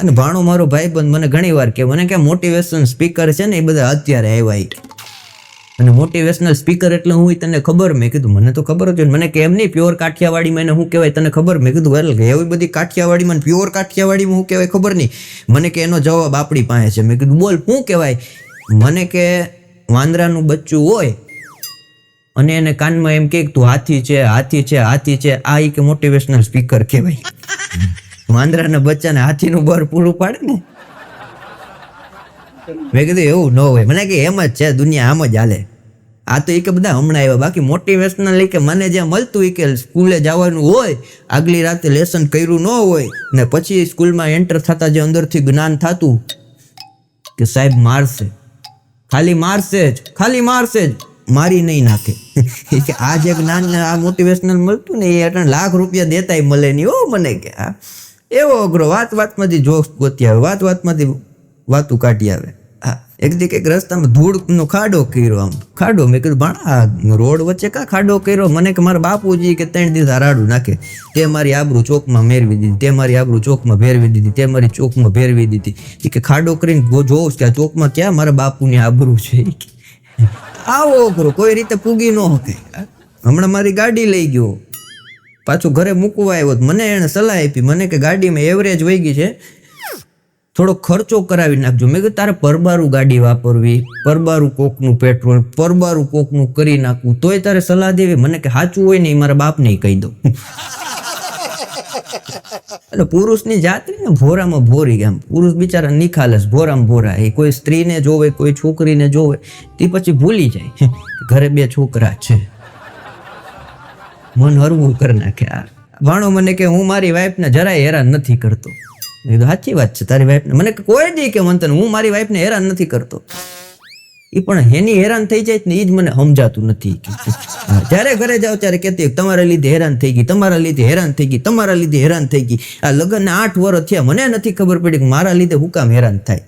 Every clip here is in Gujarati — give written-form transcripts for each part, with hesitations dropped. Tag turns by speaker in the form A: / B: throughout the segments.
A: અને ભાણો મારો ભાઈબંધ મને ઘણી વાર કે મને કે મોટિવેશન સ્પીકર છે ને એ બધા અત્યારે આવ્યા. અને મોટિવેશનલ સ્પીકર એટલે હું તને ખબર? મેં કીધું મને તો ખબર જ. મને કે એમ નહીં, પ્યોર કાઠિયાવાડીમાં એને શું કહેવાય તને ખબર? મેં કીધું વેલ એવી બધી કાઠિયાવાડીમાં પ્યોર કાઠિયાવાડીમાં શું કહેવાય ખબર નહીં. મને કે એનો જવાબ આપણી પાસે છે. મેં કીધું બોલ શું કહેવાય? મને કે વાંદરાનું બચ્ચું હોય અને એને કાનમાં એમ કે તું હાથી છે, હાથી છે, હાથી છે, આ કે મોટિવેશનલ સ્પીકર કહેવાય. વાંદરાના બચ્ચાને હાથીનું બર પૂરું પાડે ને. મેં કીધું એવું ન હોય. મને કે એમ જ છે, દુનિયા આમ જ હાલે. આ તો એ કે બધા હમણાં આવ્યા, બાકી મોટિવેશનલ કે મને જ્યાં મળતું એ કે સ્કૂલે જવાનું હોય, આગલી રાતે લેસન કર્યું ન હોય ને પછી સ્કૂલમાં એન્ટર થતા જે અંદરથી જ્ઞાન થતું કે સાહેબ મારશે, ખાલી મારશે જ, ખાલી મારશે જ, મારી નહીં નાખે. કે આ જે જ્ઞાન આ મોટિવેશનલ મળતું ને એ અટણ લાખ રૂપિયા દેતાય મળે નહીં. હો મને કે આ એવો અઘરો વાતમાંથી જોક્સ ગોતી આવે, વાતમાંથી વાતું કાઢી આવે. હા, એક દી કંઈક રસ્તામાં ધૂળનો ખાડો કર્યો, આમ ખાડો. મેં કીધું ભાણા રોડ વચ્ચે કા ખાડો કર્યો? મને કે મારા બાપુજી કે 3 દિવસ રાડું નાખે, તે મારી આબરૂ ચોકમાં મેળવી દીધી, તે મારી આબરૂ ચોકમાં ભેરવી દીધી, તે મારી ચોકમાં ભેરવી દીધી. એ કે ખાડો કરીને જોઉં કે આ ચોકમાં ક્યાં મારા બાપુની આબરૂ છે. આવો કરો કોઈ રીતે પૂગી ન શકે. હમણાં મારી ગાડી લઈ ગયો, પાછું ઘરે મૂકવા આવ્યો, મને એને સલાહ આપી. મને કે ગાડીમાં એવરેજ વહી ગઈ છે, થોડો ખર્ચો કરાવી નાખજો. મેં કીધું તારે પરબારું ગાડી વાપરવી, પરબારું કોકનું પેટ્રોલ, પરબારું કોકનું કરી નાખવું, તોય તારે સલાહ દેવી? મને કે સાચું હોય ને એ મારા બાપને કહી દઉં. એટલે પુરુષની જાત ને ભોરામાં ભોરી, આમ પુરુષ બિચારા નિખાલસ, ભોરામાં ભોરા. એ કોઈ સ્ત્રીને જોવે, કોઈ છોકરીને જોવે તે પછી ભૂલી જાય ઘરે 2 છોકરા છે, મન હરવું કરી નાખે. આ ભાણો મને કે હું મારી વાઈફને જરાય હેરાન નથી કરતો. સાચી વાત છે તારી વાઈફને. મને કોઈ દી કે મને હું મારી વાઈફને હેરાન નથી કરતો. એ પણ એની હેરાન થઈ જાય ને એ જ મને સમજાતું નથી. જ્યારે ઘરે જાવ ત્યારે કહેતી તમારા લીધે હેરાન થઈ ગઈ, તમારા લીધે હેરાન થઈ ગઈ, તમારા લીધે હેરાન થઈ ગઈ. આ લગ્નને 8 વર્ષ થયા, મને નથી ખબર પડી કે મારા લીધે હું કામ હેરાન થાય.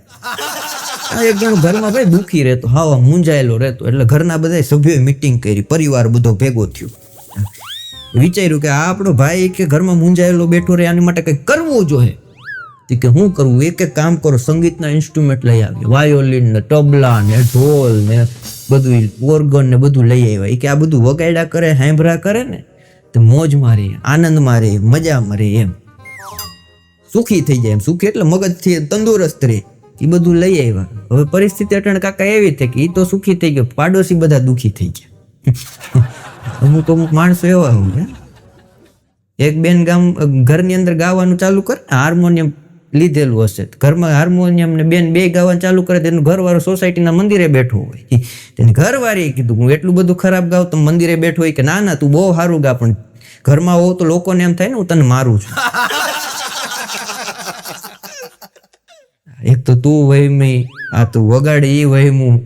A: એક જણ ઘરમાં ભાઈ દુઃખી રહેતો, હા મૂંઝાયેલો રહેતો. એટલે ઘરના બધા સભ્યોએ મિટિંગ કરી, પરિવાર બધો ભેગો થયો. વિચાર્યું કે આ આપણો ભાઈ કે ઘરમાં મૂંઝાયેલો બેઠો રહે, આની માટે કંઈક કરવું જોઈએ. કે શું કરવું? એક કામ કરો, સંગીતના ઇન્સ્ટ્રુમેન્ટ લઈ આવીએ, વાયોલિન ને તબલા ને ઢોલ ને બધું, ઓર્ગન ને બધું લઈ આવ્યા. કે આ બધું વગાડ્યા કરે, સાંભળ્યા કરે ને તો મોજ મારે, આનંદ મારે, મજા મારે, એમ સુખી થઈ જાય. એમ સુખી એટલે મગજથી તંદુરસ્ત રહે. એ બધું લઈ આવ્યા. હવે પરિસ્થિતિ અટણ કાકા એવી થઈ કે એ તો સુખી થઈ ગયો, પાડોશી બધા દુઃખી થઈ ગયા. અમુક માણસો એવા હોય. એક બેન ઘરની અંદર ગાવાનું ચાલુ કરે, હાર્મોનિયમ લીધેલું હશે, ઘરમાં હાર્મોનિયમ ને બેન 2 ગાવાનું ચાલુ કરે, તેનું ઘરવાળો સોસાયટીના મંદિરે બેઠો હોય. તેની ઘરવાળીએ કીધું હું એટલું બધું ખરાબ ગાવ તો મંદિરે બેઠો હોય? કે ના ના તું બહુ સારું ગા, પણ ઘરમાં હોવ તો લોકોને એમ થાય ને હું તને મારું છું. એક તો તું વહેમી, આ તું વગાડે એ વહેમું,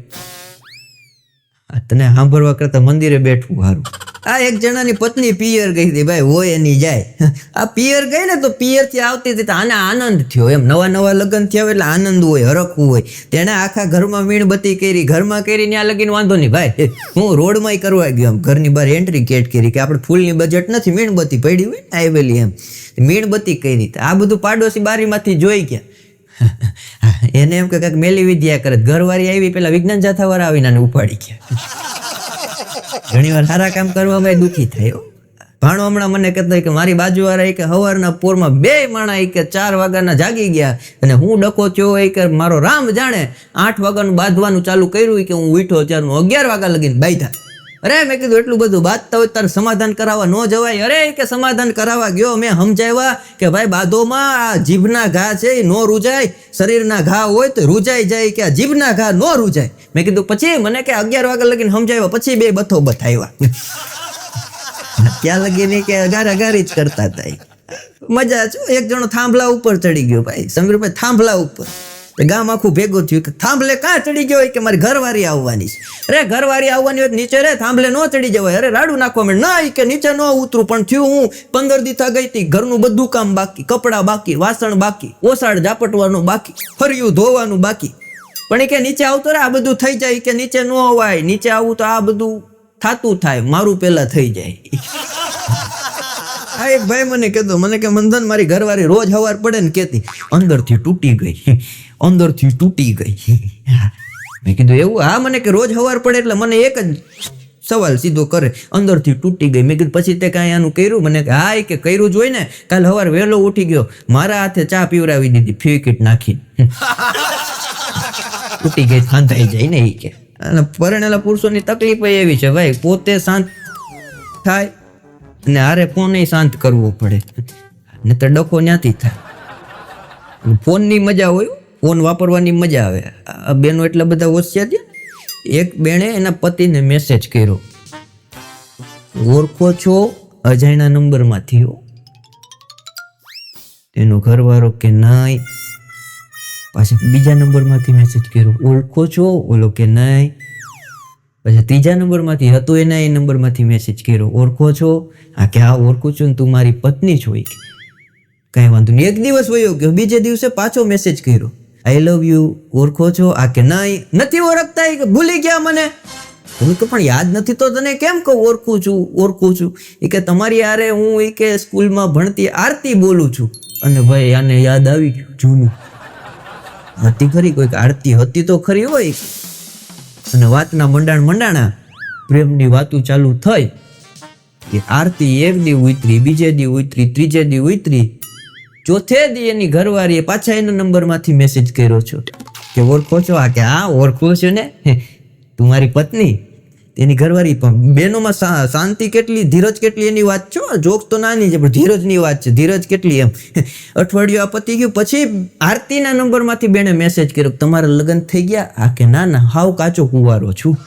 A: તને સાંભળવા કરતા મંદિરે બેઠવું સારું. આ એક જણાની પત્ની પિયર ગઈ હતી, ભાઈ હોય એની જાય. આ પિયર ગઈ ને તો પિયર થી આવતી હતી, આને આનંદ થયો. એમ નવા લગ્ન થયા એટલે આનંદ હોય, હરખવું હોય. તેણે આખા ઘરમાં મીણબત્તી કરી, ઘરમાં કરી ત્યાં લગીને વાંધો નહીં ભાઈ, હું રોડમાં કરવા ગયો. એમ ઘરની બહાર એન્ટ્રી કેટ કરી કે આપણે ફૂલની બજેટ નથી, મીણબત્તી પડી હોય ને આવેલી, એમ મીણબત્તી કરી. આ બધું પાડોશી બારીમાંથી જોઈ ગયા. એને એમ કે કાંઈક મેલી વિદ્યા કરે. ઘરવાળી આવી, પેલા વિજ્ઞાન જાથાવાળા આવીને આને ઉપાડી ગયા. ઘણી વાર સારા કામ કરવામાં દુઃખી થાય. ભાણો હમણાં મને કહેતો કે મારી બાજુવાળા કે સવારના પોરમાં 2 માણા કે 4 વાગ્યાના જાગી ગયા અને હું ડકો થયો હોય કે મારો રામ જાણે 8 વાગ્યાનું બાંધવાનું ચાલુ કર્યું કે હું ઉઠ્યો ત્યારનું 11 વાગ્યા લગીને બાંધ્યા. અરે મેં કીધું એટલું બધું બાંધતા હોય તારે સમાધાન કરાવવા ન જવાય? અરે કે સમાધાન કરાવવા ગયો, મેં સમજાવ્યા કે ભાઈ બાધોમાં આ જીભના ઘા છે એ ન રૂજાય, શરીરના ઘા હોય તો રૂજાઈ જાય, કે આ જીભના ઘા ન રૂજાય. મેં કીધું પછી મને કે 11 વાગ્યા લગીને સમજાવ્યા, પછી 2 બથો બથાવ્યા. ક્યાં લગીને કે અગારી જ કરતા હતા. મજા છો. એક જણો થાંભલા ઉપર ચડી ગયો, ભાઈ સમીરભાઈ થાંભલા ઉપર. ગામ આખું ભેગું થયું કે થાંભલે કાં ચડી ગયો હોય? કે મારી ઘરવાળી આવવાની છે. અરે ઘરવાળી આવવાની હોય નીચે રે, થાંભલે ન ચડી જવાય. અરે રાડું નાખવા માંડ. ના કે નીચે ન ઉતરું. પણ થયું હું 15 દિવસ ગઈ હતી, ઘરનું બધું કામ બાકી, કપડાં બાકી, વાસણ બાકી, ઓસાડ ઝાપટવાનું બાકી, ફર્યું ધોવાનું બાકી. પણ એ કે નીચે આવતો રે, આ બધું થઈ જાય. કે નીચે ન અવાય, નીચે આવું તો આ બધું થતું થાય, મારું પેલા થઈ જાય. આ એક ભાઈ મને કહેતો, મને કે મંથન મારી ઘરવાળી રોજ સવાર પડે ને કહેતી અંદરથી તૂટી ગઈ, અંદરથી તૂટી ગઈ. મેં કીધું એવું? હા, મને કે રોજ સવાર પડે એટલે મને એક જ સવાલ સીધો કરે, અંદરથી તૂટી ગઈ. મેં કીધું પછી તે કાંઈ આનું કર્યું? મને કે હા, કે કર્યું જ હોય ને. કાલ સવાર વહેલો ઉઠી ગયો, મારા હાથે ચા પીવડાવી દીધી ફેવિકિટ નાખીને. તૂટી ગઈ શાંતાઈ જાય ને એ કે. અને પરણેલા પુરુષોની તકલીફ એવી છે ભાઈ, પોતે શાંત થાય ને હારે ફોન શાંત કરવો પડે, ને તો ડખો ન્યાથી થાય. ફોનની મજા હોય, ફોન વાપરવાની મજા આવે. આ બેનો એટલા બધા હોશિયાર છે. એક બેણે એના પતિને મેસેજ કર્યો, ઓળખો છો? અજાણ્યા નંબરમાંથી હો. એનો ઘરવાળો કે નહીં. પાછા બીજા નંબરમાંથી મેસેજ કર્યો, ઓળખો છો? ઓલો કે નહીં. પછી ત્રીજા નંબરમાંથી હતો એના એ નંબરમાંથી મેસેજ કર્યો, ઓળખો છો? હા કે હા ઓળખું છું ને તું મારી પત્ની છો. કઈ વાંધો નહીં. એક દિવસ વયો ગયો, બીજે દિવસે પાછો મેસેજ કર્યો, આઈ લવ યુ, ઓળખો છો? આ કે નહીં, નથી ઓળખતા, કે ભૂલી ગયા મને. હું કે પણ યાદ નથી તો તને કેમ કહું ઓળખું છું ઓળખું છું? એ કે તમારી યારે હું એ કે સ્કૂલમાં ભણતી આરતી બોલું છું. અને ભાઈ આને યાદ આવી ગયું જૂનું. હતી ખરી કોઈક આરતી હતી તો ખરી હોય. અને વાતના મંડાણા પ્રેમની વાતો ચાલુ થઈ. એ આરતી એક દી ઉતરી, બીજે દી ઉતરી, ત્રીજે દી ઉતરી, ચોથે દી એની ઘરવાળીએ પાછા એના નંબરમાંથી મેસેજ કર્યો છો કે ઓળખો છો? આ કે હા ઓળખું છું ને, તું મારી પત્ની. એની ઘરવાળી પણ બેનોમાં શાંતિ કેટલી, ધીરજ કેટલી એની વાત છો. જોક તો નાની છે પણ ધીરજની વાત છે. ધીરજ કેટલી એમ. અઠવાડિયું આ પતી ગયું પછી આરતીના નંબરમાંથી બેને મેસેજ કર્યો, તમારા લગ્ન થઈ ગયા? આ કે ના ના, હાવ કાચો કુંવારો છું.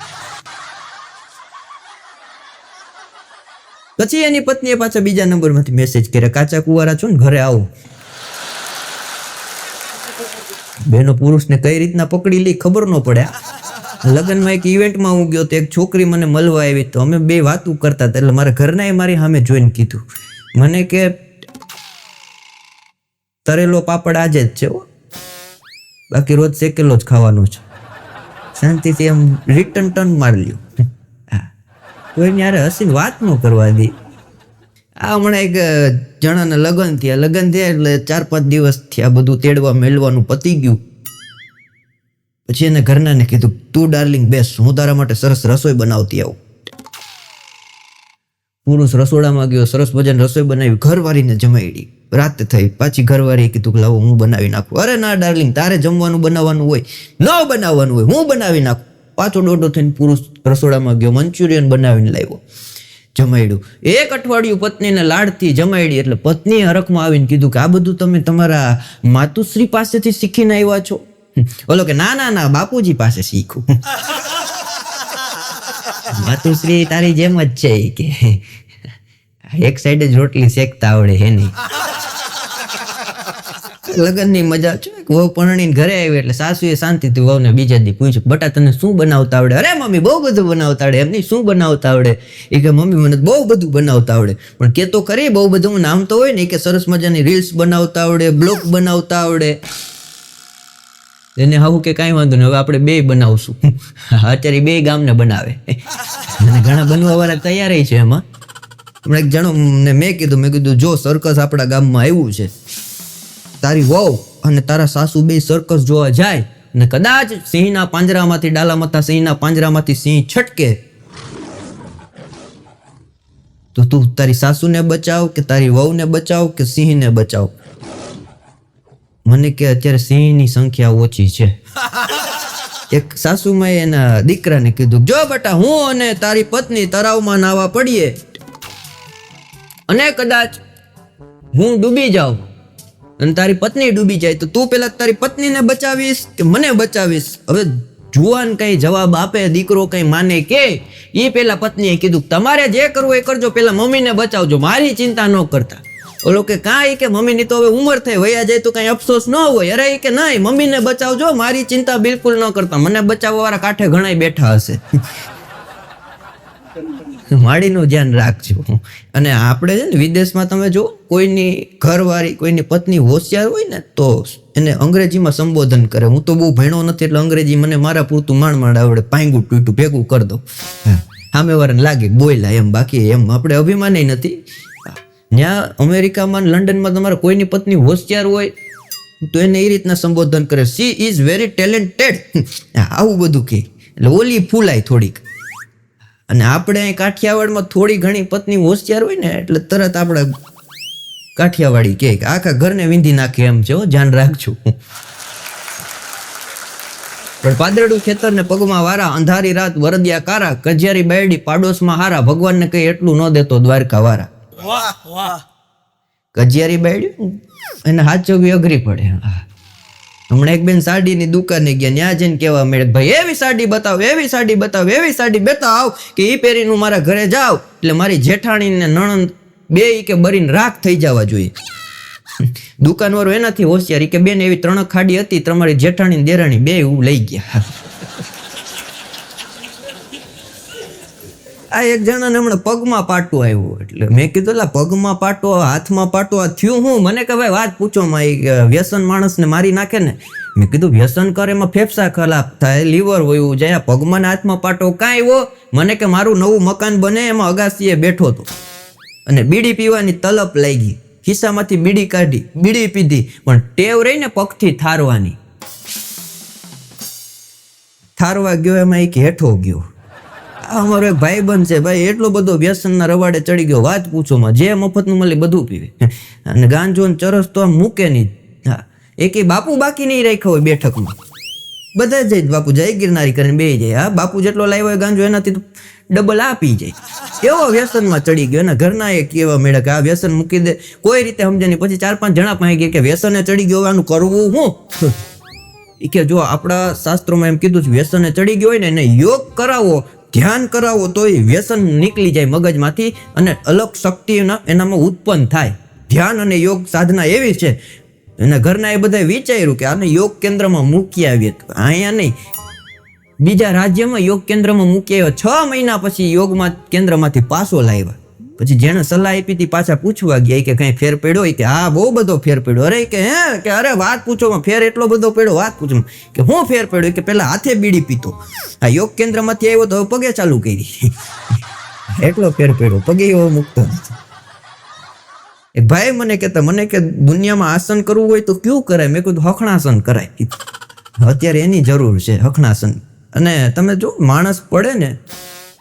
A: પછી એની પત્નીએ પાછા બીજા નંબરમાંથી મેસેજ કર્યા, કાચા કુંવારા છો ને, ઘરે આવો. બેનો પુરુષને કઈ રીતના પકડી લી ખબર ન પડે. લગ્નમાં એક ઇવેન્ટમાં હું ગયો તો એક છોકરી મને મળવા આવી, તો અમે બે વાતું કરતા હતા. એટલે મારા ઘરનાએ મારી સામે જોઈને કીધું મને કે તરેલો પાપડ આજે જ છે, બાકી રોજ શેકેલો જ ખાવાનો છે. શાંતિથી એમ રિટર્ન ટર્ન મારી લ્યો. કોઈને યારે હસીને વાત ન કરવા દે. આ હમણાં એક જણાના લગ્ન થયા એટલે 4-5 દિવસથી આ બધું તેડવા મેળવાનું પતી ગયું. પછી એને ઘરનાને કીધું, તું ડાર્લિંગ બેસ, હું તારા માટે સરસ રસોઈ બનાવતી આવું. પુરુષ રસોડામાં ગયો, સરસ મજાની રસોઈ બનાવી, ઘરવાળીને જમાડી. રાત થઈ, પાછી ઘરવાળીએ કીધું કે લાવો હું બનાવી નાખું. અરે ના ડાર્લિંગ, તારે જમવાનું બનાવવાનું હોય, ન બનાવવાનું હોય, હું બનાવી નાખું. પાછો દોઢો થઈને પુરુષ રસોડામાં ગયો, મંચુરિયન બનાવીને લાવ્યો, જમાડ્યું. એક અઠવાડિયું પત્નીને લાડથી જમાડી. એટલે પત્નીએ હરખમાં આવીને કીધું કે આ બધું તમે તમારા માતુશ્રી પાસેથી શીખીને આવ્યા છો? બોલો કે ના ના ના, બાપુજી પાસે શીખું. માતુશ્રી તારી જેમ જ છે કે એક સાઈડ જ રોટલી શેકતા આવડે હે નહીં. લગ્નની મજા છે. વહુ પરણીને ઘરે આવી એટલે સાસુએ શાંતિથી વહુને બીજા દી પૂછ્યું, બટા તને શું બનાવતા આવડે? અરે મમ્મી બહુ બધું બનાવતા આવડે. એમની શું બનાવતા આવડે? એ કે મમ્મી મને બહુ બધું બનાવતા આવડે. પણ કે તો ખરી બહુ બધું નામ તો હોય ને. કે સરસ મજાની રીલ્સ બનાવતા આવડે, બ્લોગ બનાવતા આવડે. એને હાવું કે કાંઈ વાંધો નહીં, હવે આપણે બે બનાવશું. અત્યારે બે ગામને બનાવે અને ઘણા બનવા વાળા તૈયાર છે. એમાં હમણાં એક જણો મેં કીધું જો સર્કસ આપણા ગામમાં આવ્યું છે, તારી વહુ અને તારા સાસુ બે સર્કસ જોવા જાય ને કદાચ સિંહના પાંજરામાંથી, ડાલામથા સિંહના પાંજરામાંથી સિંહ છટકે તો તું તારી સાસુને બચાવ કે તારી વહુને બચાવ કે સિંહને બચાવ? મને કે અત્યારે સિંહની સંખ્યા ઓછી છે. એક સાસુમાં એના દીકરાને કીધું, જો બેટા હું અને તારી પત્ની તળાવમાં નાવા પડીએ અને કદાચ હું ડૂબી જાઉં અને તારી પત્ની ડૂબી જાય તો તું પેલા તારી પત્નીને બચાવીશ કે મને બચાવીશ? હવે જુવાન કઈ જવાબ આપે, દીકરો કઈ માને કે? એ પેલા પત્નીએ કીધું, તમારે જે કરવું એ કરજો, પેલા મમ્મીને બચાવજો, મારી ચિંતા ન કરતા. ઓલો કે કાંઈ કે મમ્મીની તો હવે ઉંમર થઈ, વયા જાય તો કઈ અફસોસ ન હોય. અરે કે નહીં, મમ્મીને બચાવજો, મારી ચિંતા બિલકુલ ન કરતા, મને બચાવવા વાળા કાંઠે ઘણા બેઠા હશે. માડીનું ધ્યાન રાખજો. અને આપણે છે ને વિદેશમાં તમે જો કોઈની ઘરવાળી, કોઈની પત્ની હોશિયાર હોય ને તો એને અંગ્રેજીમાં સંબોધન કરે. હું તો બહુ ભણ્યો નથી એટલે અંગ્રેજી મને મારા પૂરતું માંડ આવડે, પાંગું ટૂટું ભેગું કરી દો. સામેવાળાને લાગે બોયલા એમ, બાકી એમ આપણે અભિમાન નથી. ત્યાં અમેરિકામાં લંડનમાં તમારે કોઈની પત્ની હોશિયાર હોય તો એને એ રીતના સંબોધન કરે, સી ઇઝ વેરી ટેલેન્ટેડ, આવું બધું કે, એટલે ઓલી ફૂલાય થોડીક. અને આપણે અહીં કાઠિયાવાડમાં થોડી ઘણી પત્ની હોશિયાર હોય ને એટલે તરત આપણે કાઠિયાવાડી કે આખા ઘરને વીંધી નાખે એમ છે, ધ્યાન રાખજો. પણ પાદરડું ખેતર ને પગમાં વારા, અંધારી રાત વરદિયા કારા, કજિયારી બાયડી પાડોશમાં હારા, ભગવાનને કઈ એટલું ન દેતો દ્વારકા વારા. કજિયારી બાયડી એને હાચવવી અઘરી પડે. હમણાં એક બેન સાડીની દુકાને ગયા, ત્યાં જઈને કેવા મળે, ભાઈ એવી સાડી બતાવ, એવી સાડી બતાવ, એવી સાડી બતાવ કે ઈ પહેરીને મારા ઘરે જાવ એટલે મારી જેઠાણી ને નણંદ બે કે બરીને રાખ થઈ જવા જોઈએ. દુકાનવાળો એનાથી હોશિયાર કે બેન એવી 3 ખાડી હતી, તમારી જેઠાણી દેરાણી બે લઈ ગયા. આ એક જણાને હમણાં પગમાં પાટો આવ્યો એટલે મેં કીધું લા પગમાં પાટો, હાથમાં પાટો, આ થયું હું? મને કે ભાઈ વાત પૂછો માં, વ્યસન માણસને મારી નાખે ને. મેં કીધું વ્યસન કરે એમાં ફેફસા ખરાબ થાય, લીવર હોય જાય, પગમાં ને હાથમાં પાટો કાંઈ આવ્યો? મને કે મારું નવું મકાન બને એમાં અગાસીએ બેઠો હતો અને બીડી પીવાની તલપ લાગી, ખિસ્સામાંથી બીડી કાઢી, બીડી પીધી, પણ ટેવ રહી ને પગથી થારવાની. થારવા ગયો એમાં એક હેઠો ગયો. અમારો એક ભાઈબંધ છે ભાઈ, એટલો બધો વ્યસનના રવાડે ચડી ગયો, વાત પૂછોમાં, જે મફતનું મળે બધું પીવે અને ગાંજો ને ચરસ તો આમ મૂકે નહીં. હા, એકે બાપુ બાકી નહીં રાખ્યો હોય બેઠકમાં, બધા જ બાપુ જય ગિરનારી કરીને બે જાય. હા, બાપુ જેટલો લાવ્યો હોય ગાંજો એનાથી તો ડબલ આપી જાય. એવો વ્યસનમાં ચડી ગયો. એના ઘરના એ કહેવા મળ્યા કે આ વ્યસન મૂકી દે, કોઈ રીતે સમજે નહીં. પછી 4-5 જણા પાસે ગયા કે વ્યસને ચડી ગયો આનું કરવું હું? એ કે જો આપણા શાસ્ત્રોમાં એમ કીધું છે, વ્યસને ચડી ગયો હોય ને એને યોગ કરાવો, ધ્યાન કરાવો તો એ વ્યસન નીકળી જાય મગજમાંથી અને અલગ શક્તિ એનામાં ઉત્પન્ન થાય. ધ્યાન અને યોગ સાધના એવી છે. એના ઘરના એ બધા વિચાર્યું કે આને યોગ કેન્દ્રમાં મૂકી આવીએ. અહીંયા નહીં, બીજા રાજ્યમાં યોગ કેન્દ્રમાં મૂકી આવ્યો. 6 મહિના પછી યોગમાં કેન્દ્રમાંથી પાછો લાવ્યા. પછી જેને સલાહ આપી હતી પાછા પૂછવા ગયા કે કઈ ફેર પડ્યો? કે હા બહુ બધો ફેર પડ્યો. અરે કે હે કે અરે વાત પૂછો, ફેર એટલો બધો પડ્યો, વાત પૂછો કે હું ફેર પડ્યો? કે પેલા હાથે બીડી પીતો, આ યોગ કેન્દ્રમાંથી આવ્યો તો પગે ચાલુ કરી, એટલો ફેર પડ્યો, પગે એવો મૂકતો નથી. એક ભાઈ મને કહેતા, મને કે દુનિયામાં આસન કરવું હોય તો ક્યું કરાય? મેં કીધું હખણાસન કરાય, અત્યારે એની જરૂર છે હખણાસન. અને તમે જો માણસ પડે ને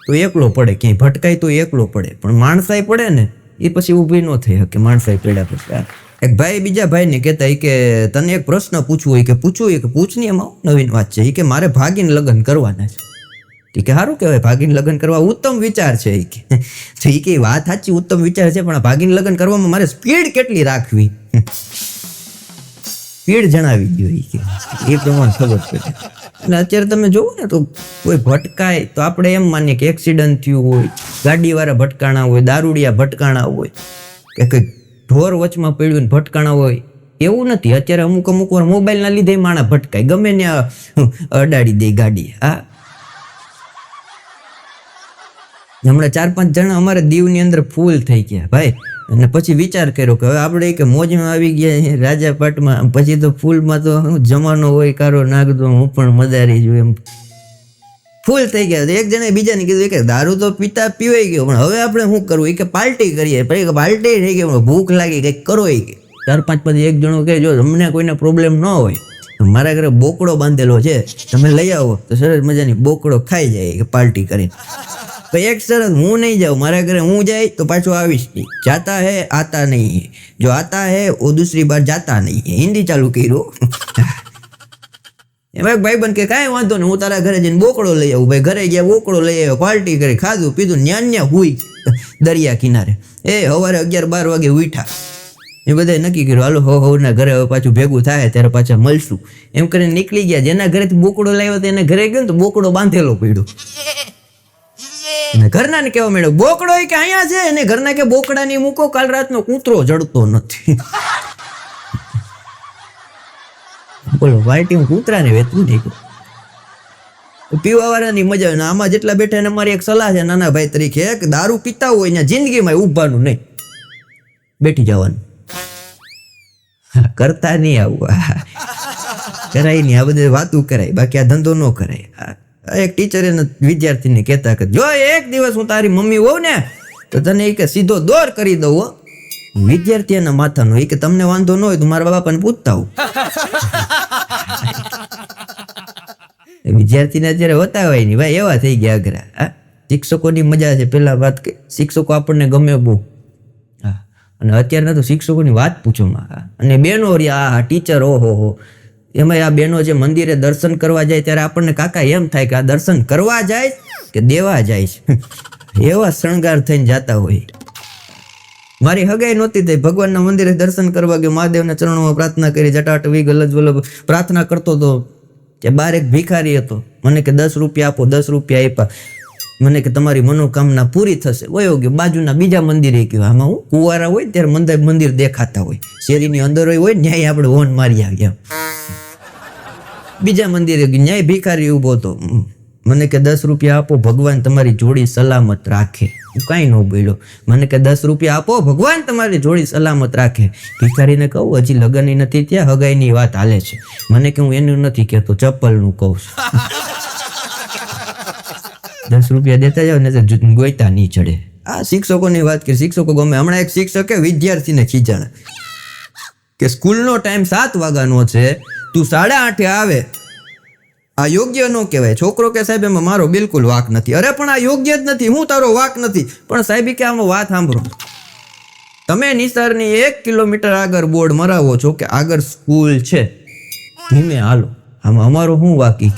A: તો એકલો પડે, ક્યાંય ભટકાય તો એકલો પડે, પણ માણસાઈ પડે ને એ પછી ઊભી ન થઈ શકે. માણસાઈ પડ્યા પછી એક ભાઈ બીજા ભાઈને કહેતા કે તને એક પ્રશ્ન પૂછવું હોય કે પૂછવું હોય કે પૂછની, એમાં નવીન વાત છે. એ કે મારે ભાગીને લગ્ન કરવાના છે. કે સારું કહેવાય, ભાગીને લગ્ન કરવા ઉત્તમ વિચાર છે. એ કે વાત સાચી, ઉત્તમ વિચાર છે, પણ ભાગીને લગ્ન કરવામાં મારે સ્પીડ કેટલી રાખવી, સ્પીડ જણાવી દો એ પ્રમાણે ખબર પડે. અને અત્યારે તમે જોવો ને તો કોઈ ભટકાય તો આપણે એમ માનીએ કે એક્સિડન્ટ થયું હોય, ગાડીવાળા ભટકાણા હોય, દારૂડિયા ભટકાણા હોય, કે કંઈક ઢોર વચમાં પડ્યું ને ભટકાણા હોય. એવું નથી. અત્યારે અમુક વાર મોબાઈલના લીધે માણસ ભટકાય, ગમે ત્યાં અડાડી દે ગાડી. હા, હમણાં 4-5 જણા અમારે દીવની અંદર ફૂલ થઈ ગયા ભાઈ. અને પછી વિચાર કર્યો કે હવે આપણે કે મોજમાં આવી ગયા રાજાપાટમાં, પછી તો ફૂલમાં તો જમાનો હોય કારો નાખતો, હું પણ મદારી છું એમ ફૂલ થઈ ગયા. એક જણે બીજાને કીધું કે દારૂ તો પીતા પીવાઈ ગયો, પણ હવે આપણે શું કરવું? કે પાર્ટી કરીએ. પછી પાર્ટી થઈ ગઈ, ભૂખ લાગી, કંઈક કરો. કે 4-5 પછી એક જણો કહે જો તમને કોઈને પ્રોબ્લેમ ન હોય, મારા ઘરે બોકડો બાંધેલો છે, તમે લઈ આવો તો સરસ મજાની બોકડો ખાઈ જાય કે પાર્ટી કરીને. એક સરસ, હું નહીં જાઉં, મારા ઘરે હું જાય તો પાછો આવીશ નહીં. જાતા હે આતા નહીં, જો આતા હે વો દૂસરી બાર જાતા નહીં. હિન્દી ચાલુ કર્યું. એમાં ભાઈબંધ કે કાંઈ વાંધો નહીં, હું તારા ઘરે જઈને બોકડો લઈ આવું. ભાઈ ઘરે ગયા, બોકડો લઈ આવ્યો, પાર્ટી કરી, ખાધું પીધું, ન્યા હુઈ દરિયા કિનારે. સવારે 11-12 વાગે ઉઠ્યા. એ બધાએ નક્કી કર્યું હાલો હવના ઘરે હવે પાછું ભેગું થાય ત્યારે પાછા મળશું એમ કરીને નીકળી ગયા. જેના ઘરેથી બોકડો લાવ્યો તો એને ઘરે ગયો ને તો બોકડો બાંધેલો પડ્યો. ઘરના ને કેવા મળ્યો બોકડો કે અહીંયા છે, એને ઘરના કે બોકડા ની મૂકો, કાલ રાતનો કૂતરો જડતો નથી. બોલો વાઈટી કૂતરા ને વેચવું નહીં. પીવા વાળાની મજા આવે. આમાં જેટલા બેઠા એને મારી એક સલાહ છે નાના ભાઈ તરીકે, કે દારૂ પીતા હોય ને જિંદગીમાં ઉભાનું નહીં, બેઠી જવાનું, કરતા નહીં આવું, કરાય નહીં, આ બધી વાતું કરાય, બાકી આ ધંધો ન કરાય. એક ટીચર એને વિદ્યાર્થીને કહેતા કે જો એક દિવસ હું તારી મમ્મી હોઉં ને તો તને કે સીધો દોર કરી દઉં, વિદ્યાર્થી એના માથાનો, એ કે તમને વાંધો ન હોય તો મારા બાપાને પૂછતા હું. વિદ્યાર્થીને અત્યારે હોતા હોય નહીં ભાઈ, એવા થઈ ગયા અઘરા. હા, શિક્ષકોની મજા છે. પેલા વાત કે શિક્ષકો આપણને ગમે બહુ. હા, અને અત્યારના તો શિક્ષકોની વાત પૂછોમાં. અને બેનો રહ્યા, હા ટીચર, ઓહો, એમાં આ બેનો જે મંદિરે દર્શન કરવા જાય ત્યારે આપણને કાકા એમ થાય કે આ દર્શન કરવા જાય કે દેવા જાય છે. એવા શણગાર થઈને જતા હોય. મારી હગાઈ નહોતી થઈ, ભગવાનના મંદિરે દર્શન કરવા ગયો, મહાદેવના ચરણોમાં પ્રાર્થના કરી, જટાટવી ગલજ વલભ પ્રાર્થના કરતો હતો. કે બાર એક ભિખારી હતો, મને કે 10 રૂપિયા આપો. 10 રૂપિયા આપ્યા. મને કે તમારી મનોકામના પૂરી થશે. વયો ગયો બીજા મંદિરે ગયો. આમાં હું કુવારા હોય ત્યારે મંદિર દેખાતા હોય, શેરીની અંદર હોય ન્યાય આપણે ઓન મારી આવ્યા. બીજા મંદિરે ગયો, ન્યાય ભિખારી ઉભો હતો. મને કે 10 રૂપિયા આપો, ભગવાન તમારી જોડી સલામત રાખે. હું કાંઈ ન બોલ્યો. મને કે 10 રૂપિયા આપો, ભગવાન તમારી જોડી સલામત રાખે. ભિખારીને કહું હજી લગન નથી ત્યાં, હગાઈની વાત હાલે છે. મને કે હું એનું નથી કહેતો, ચપ્પલનું કહું છું. 10 રૂપિયા દેતા જાવ ને ગોઈતા નહીં ચડે. આ શિક્ષકોની વાત કરી, શિક્ષકો ગમે. હમણાં એક શિક્ષકે વિદ્યાર્થીને ખીજાણા કે સ્કૂલનો ટાઈમ 7 વાગ્યાનો છે, તું 8:30 આવે, આ યોગ્ય ન કહેવાય. છોકરો કે સાહેબ એમાં મારો બિલકુલ વાક નથી. અરે પણ આ યોગ્ય જ નથી, હું તારો વાક નથી. પણ સાહેબ કે આમાં વાત સાંભળો, તમે નિસારની 1 કિલોમીટર આગળ બોર્ડ મરાવો છો કે આગળ સ્કૂલ છે, ધીમે હાલો, આમાં અમારો શું વાકી?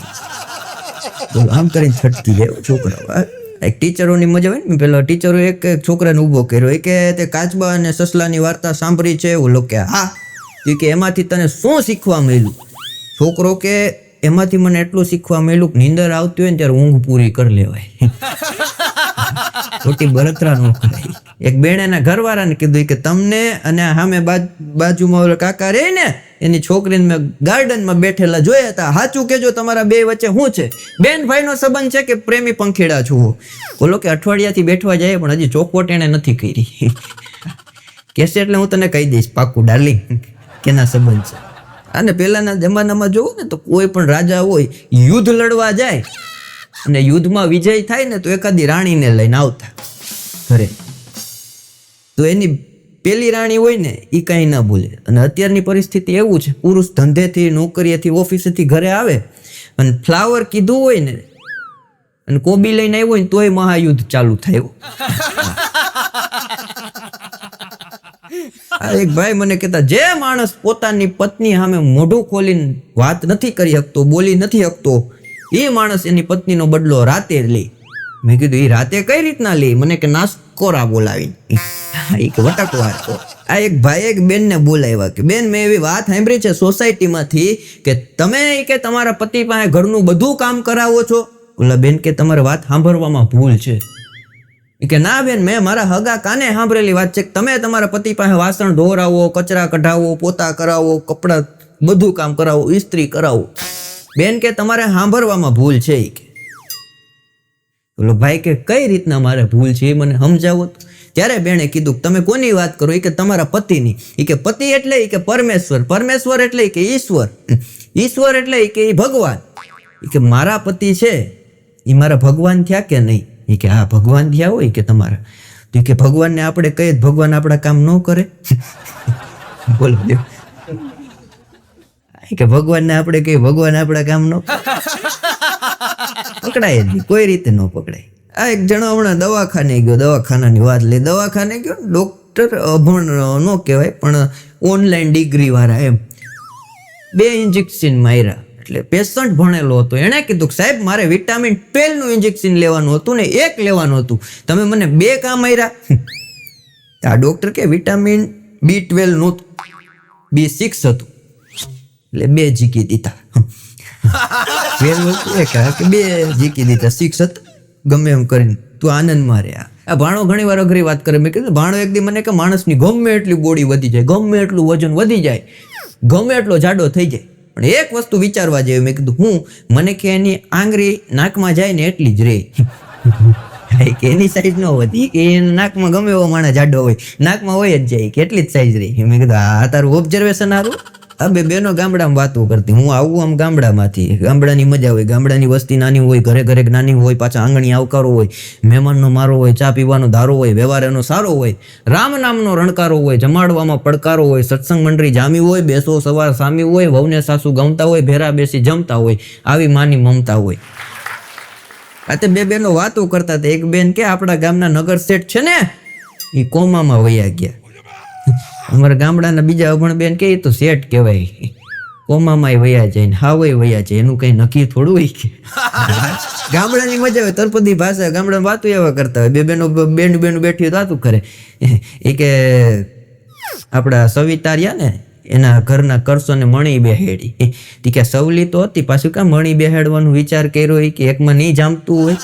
A: આમ કરીને છટકી જાય છોકરા. એક ટીચરોની મજા હોય ને, પેલા ટીચરો એક છોકરાને ઊભો કર્યો, એ કે તે કાચબા અને સસલાની વાર્તા સાંભળી છે? ઓલો કે હા. કે એમાંથી તને શું શીખવા મળ્યું? છોકરો કે એમાંથી મને એટલું શીખવા મળ્યું કે નીંદર આવતી હોય ને ત્યારે ઊંઘ પૂરી કરી લેવાય. ખોટી બળતરા ન કરાય. એક બેન એના ઘરવાળાને કીધું કે તમને અને સામે બાજુમાં ઓલા કાકા રહે ને એની છોકરીને મેં ગાર્ડનમાં બેઠેલા જોયા હતા, સાચું કેજો તમારા બે વચ્ચે શું છે? બેન ભાઈનો સંબંધ છે કે પ્રેમી પંખીડા છો? બોલો કે અઠવાડિયાથી બેઠવા જાય પણ હજી ચોખવટ એને નથી કરી. કહેશે એટલે હું તને કહી દઈશ પાક્કું ડાર્લિંગ કેના સંબંધ છે. અને પહેલાના જમાનામાં જોવું ને તો કોઈ પણ રાજા હોય યુદ્ધ લડવા જાય અને યુદ્ધમાં વિજય થાય ને તો એકાદી રાણીને લઈને આવતા ઘરે. તો એની પેલી રાણી હોય ને એ કાંઈ ના બોલે. અને અત્યારની પરિસ્થિતિ એવું છે, પુરુષ ધંધેથી, નોકરીએથી, ઓફિસેથી ઘરે આવે અને ફ્લાવર કીધું હોય ને અને કોબી લઈને આવ્યો હોય ને તોય મહાયુદ્ધ ચાલુ થાય. એક ભાઈ મને કહેતા, જે માણસ પોતાની પત્ની સામે મોઢું ખોલીને વાત નથી કરી શકતો, બોલી નથી શકતો, એ માણસ એની પત્નીનો બદલો રાતે લે. મેં કીધું એ રાતે કઈ રીતના લે? મને કે નાસ્કોરા બોલાવી. વટકવાર. આ એક ભાઈ એક બેનને બોલાવ્યા કે બેન મેં એવી વાત સાંભળી છે સોસાયટીમાંથી કે તમે કે તમારા પતિ પાસે ઘરનું બધું કામ કરાવો છો. ઓલા બેન કે તમારે વાત સાંભળવામાં ભૂલ છે. કે ના બેન, મેં મારા હગા કાને સાંભળેલી વાત છે કે તમે તમારા પતિ પાસે વાસણ ધોરાવો, કચરા કઢાવો, પોતા કરાવો, કપડા બધું કામ કરાવો, ઇસ્ત્રી કરાવો. બેન કે તમારે સાંભળવામાં ભૂલ છે. બોલો ભાઈ કે કઈ રીતના મારે ભૂલ છે એ મને સમજાવો. ત્યારે બેને કીધું તમે કોની વાત કરો? એ કે તમારા પતિની. એ કે પતિ એટલે એ કે પરમેશ્વર, પરમેશ્વર એટલે કે ઈશ્વર, ઈશ્વર એટલે કે ભગવાન. એ કે મારા પતિ છે એ મારા ભગવાન થયા કે નહીં? એ કે હા ભગવાન થયા હોય કે તમારા. તો કે ભગવાનને આપણે કહીએ ભગવાન આપણા કામ ન કરે? બોલો કે ભગવાનને આપણે કહીએ ભગવાન આપણા કામ ન પકડાય જ કોઈ રીતે ન પકડાય. આ એક જણો હમણાં દવાખાને ગયો, દવાખાનાની વાત લે, દવાખાને ગયો, ડોક્ટર અભણ ન કહેવાય પણ ઓનલાઈન ડિગ્રી વાળા એમ 2 ઇન્જેક્શન માર્યા. એટલે પેશન્ટ ભણેલો હતો, એણે કીધું સાહેબ મારે વિટામિન 12 નું ઇન્જેક્શન લેવાનું હતું ને 1 લેવાનું હતું, તમે મને 2 કામ માર્યા. આ ડોક્ટર કે વિટામિન B12 નહોતું, B6 હતું એટલે 2 જીકી દીધા. 2 જીકી દીધા, 6 હતા. ગમે એમ કરીને તું આનંદમાં રહ્યા. આ ભાણો ઘણી વાર અઘરી વાત કરે. મેં કીધું ભાણો એક દી મને કે માણસની ગમે એટલી બોડી વધી જાય, ગમે એટલું વજન વધી જાય, ગમે એટલો જાડો થઈ જાય, પણ એક વસ્તુ વિચારવા જેવી. મેં કીધું હું? મને કે એની આંગળી નાકમાં જાય ને એટલી જ રહે કે એની સાઈઝ ન વધી, કે નાકમાં ગમે એવો માણસ જાડો હોય નાકમાં હોય જ જાય કે એટલી જ સાઈઝ રહી. મેં કીધું આ તારું ઓબ્ઝર્વેશન સારું. આ બે બેનો ગામડામાં વાતો કરતી, હું આવું આમ ગામડામાંથી, ગામડાની મજા હોય, ગામડાની વસ્તી નાની હોય, ઘરે ઘરે નાની હોય, પાછા આંગણી આવકારો હોય, મહેમાનનો મારો હોય, ચા પીવાનો ધારો હોય, વ્યવહાર એનો સારો હોય, રામ નામનો રણકારો હોય, જમાડવામાં પડકારો હોય, સત્સંગ મંડળી જામી હોય, બેસો સવાર સામી હોય, વહુને સાસુ ગમતા હોય, ભેરા બેસી જમતા હોય, આવી માની મમતા હોય. આ તે બે બેનો વાતો કરતા હતા. એક બેન કે આપણા ગામના નગર શેઠ છે ને એ કોમામાં વયા ગયા. અમારા ગામડાના બીજા અભણ બેન કે એ તો શેઠ કહેવાય, કોમામાં વયા જાય ને હાવય વયા જાય, એનું કઈ નક્કી થોડું હોય કે. ગામડાની મજા હોય, તરપદી ભાષા, ગામડામાં વાતો એવા કરતા હોય. બે બેનો બેન બેઠી હોય વાતું કરે. એ કે આપણા સવિતા રહ્યા ને એના ઘરના કરસો ને મણી બેહેડી. તી કે સવલી તો હતી, પાછું કાં મણી બેહાડવાનો વિચાર કર્યો હોય કે એકમાં નહીં જામતું હોય.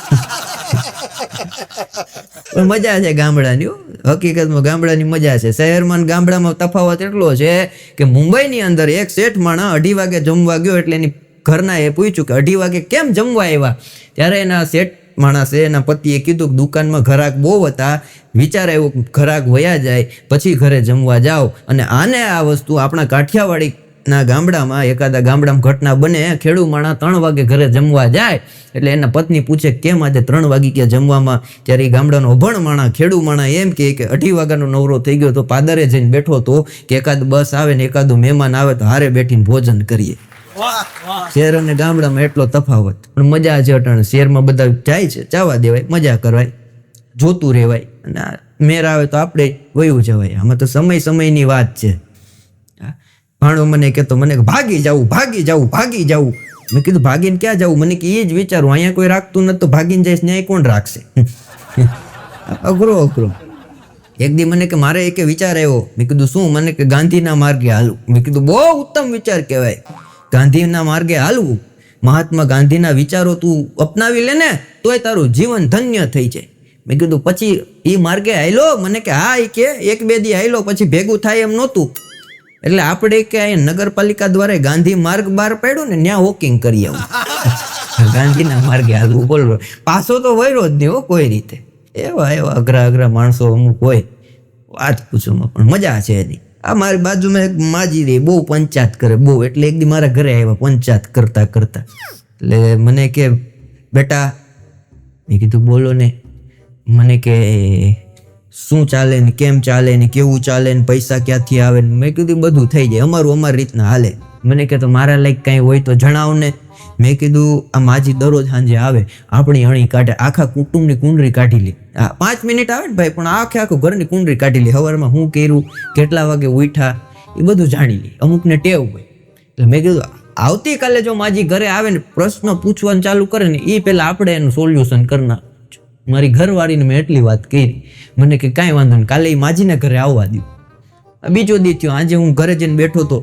A: મજા છે ગામડાની, હકીકતમાં ગામડાની મજા છે. શહેરમાં ને ગામડામાં તફાવત એટલો છે કે મુંબઈની અંદર એક શેઠ માણા 2:30 વાગે જમવા ગયો એટલે એની ઘરના એ પૂછ્યું કે 2:30 વાગે કેમ જમવા આવ્યા? ત્યારે એના શેઠ માણસે એના પતિએ કીધું કે દુકાનમાં ઘરાક બહુ હતા, વિચાર આવ્યો ઘરાક વયા જાય પછી ઘરે જમવા જાઓ. અને આને આ વસ્તુ આપણા કાઠિયાવાડીના ગામડામાં એકાદા ગામડામાં ઘટના બને, ખેડૂ માણા 3 વાગે ઘરે જમવા જાય એટલે એના પત્ની પૂછે કેમ આજે 3 વાગે ક્યાં જમવામાં? ત્યારે એ ગામડાનો અભણ માણા ખેડૂ માણા એમ કે 2:30 વાગ્યાનો નવરો થઈ ગયો તો પાદરે જઈને બેઠો તો કે એકાદ બસ આવે ને એકાદું મહેમાન આવે તો હારે બેઠીને ભોજન કરીએ. શહેર અને ગામડામાં એટલો તફાવત, પણ મજા છે અટાણે. શહેરમાં બધા જાય છે, ચાવા દેવાય, મજા કરવાય, જોતું રહેવાય, અને મેર આવે તો આપણે વયું જવાય. આમાં તો સમયની વાત છે. ભાણો મને કહેતો, મને ભાગી જવું. મેં કીધું ભાગીને ક્યાં જવું? મને કે એ જ વિચારું, અહીંયા કોઈ રાખતું નથી તો ભાગીને જઈશ ન્યાય કોણ રાખશે? અઘરો. એક દી મને કે મારે એક વિચાર આવ્યો. મેં કીધું શું? મને કે ગાંધીના માર્ગે હાલવું. મેં કીધું બહુ ઉત્તમ વિચાર કહેવાય, ગાંધીના માર્ગે હાલવું. મહાત્મા ગાંધીના વિચારો તું અપનાવી લે ને તોય તારું જીવન ધન્ય થઈ જાય. મેં કીધું પછી એ માર્ગે હાલ્યો? મને કે હા. એ કે 1-2 દી હાલ્યો પછી ભેગું થાય એમ નહોતું. એટલે આપણે કે અહીંયા નગરપાલિકા દ્વારા ગાંધી માર્ગ બહાર પાડ્યો ને ત્યાં વોકિંગ કરી આવું. ગાંધીના માર્ગે હાલવું. બોલો, પાછો તો વયરો જ નહીં હો કોઈ રીતે. એવા અઘરા માણસો અમુક હોય, વાત પૂછોમાં, પણ મજા છે એની. આ મારી બાજુમાં એક માજી રહી, બહુ પંચાયત કરે બહુ. એટલે એક દી મારા ઘરે આવ્યા પંચાયત કરતા એટલે મને કે બેટા, મેં કીધું બોલો ને. મને કે શું ચાલે ને કેમ ચાલે ને કેવું ચાલે ને પૈસા ક્યાંથી આવે ને? મેં કીધું બધું થઈ જાય, અમારી રીતના હાલે. મને કે તો મારા લાયક કાંઈ હોય તો જણાવ ને. મેં કીધું આ માજી દરરોજ સાંજે આવે, આપણી અણી કાઢે, આખા કુટુંબની કુંડળી કાઢી લે. 5 મિનિટ આવે ને ભાઈ, પણ આખું ઘરની કુંડળી કાઢી લે. સવારમાં શું કર્યું, કેટલા વાગે ઉઠ્યા, એ બધું જાણી લે. અમુકને ટેવ હોય. એટલે મેં કીધું આવતીકાલે જો માજી ઘરે આવે ને પ્રશ્ન પૂછવાનું ચાલુ કરે ને એ પહેલા આપણે એનું સોલ્યુશન કરના. મારી ઘરવાળીને મેં એટલી વાત કરી. મને કે કાંઈ વાંધો નહીં, કાલે એ માજીને ઘરે આવવા દઉં. બીજો દી થયો, આજે હું ઘરે જઈને બેઠો હતો,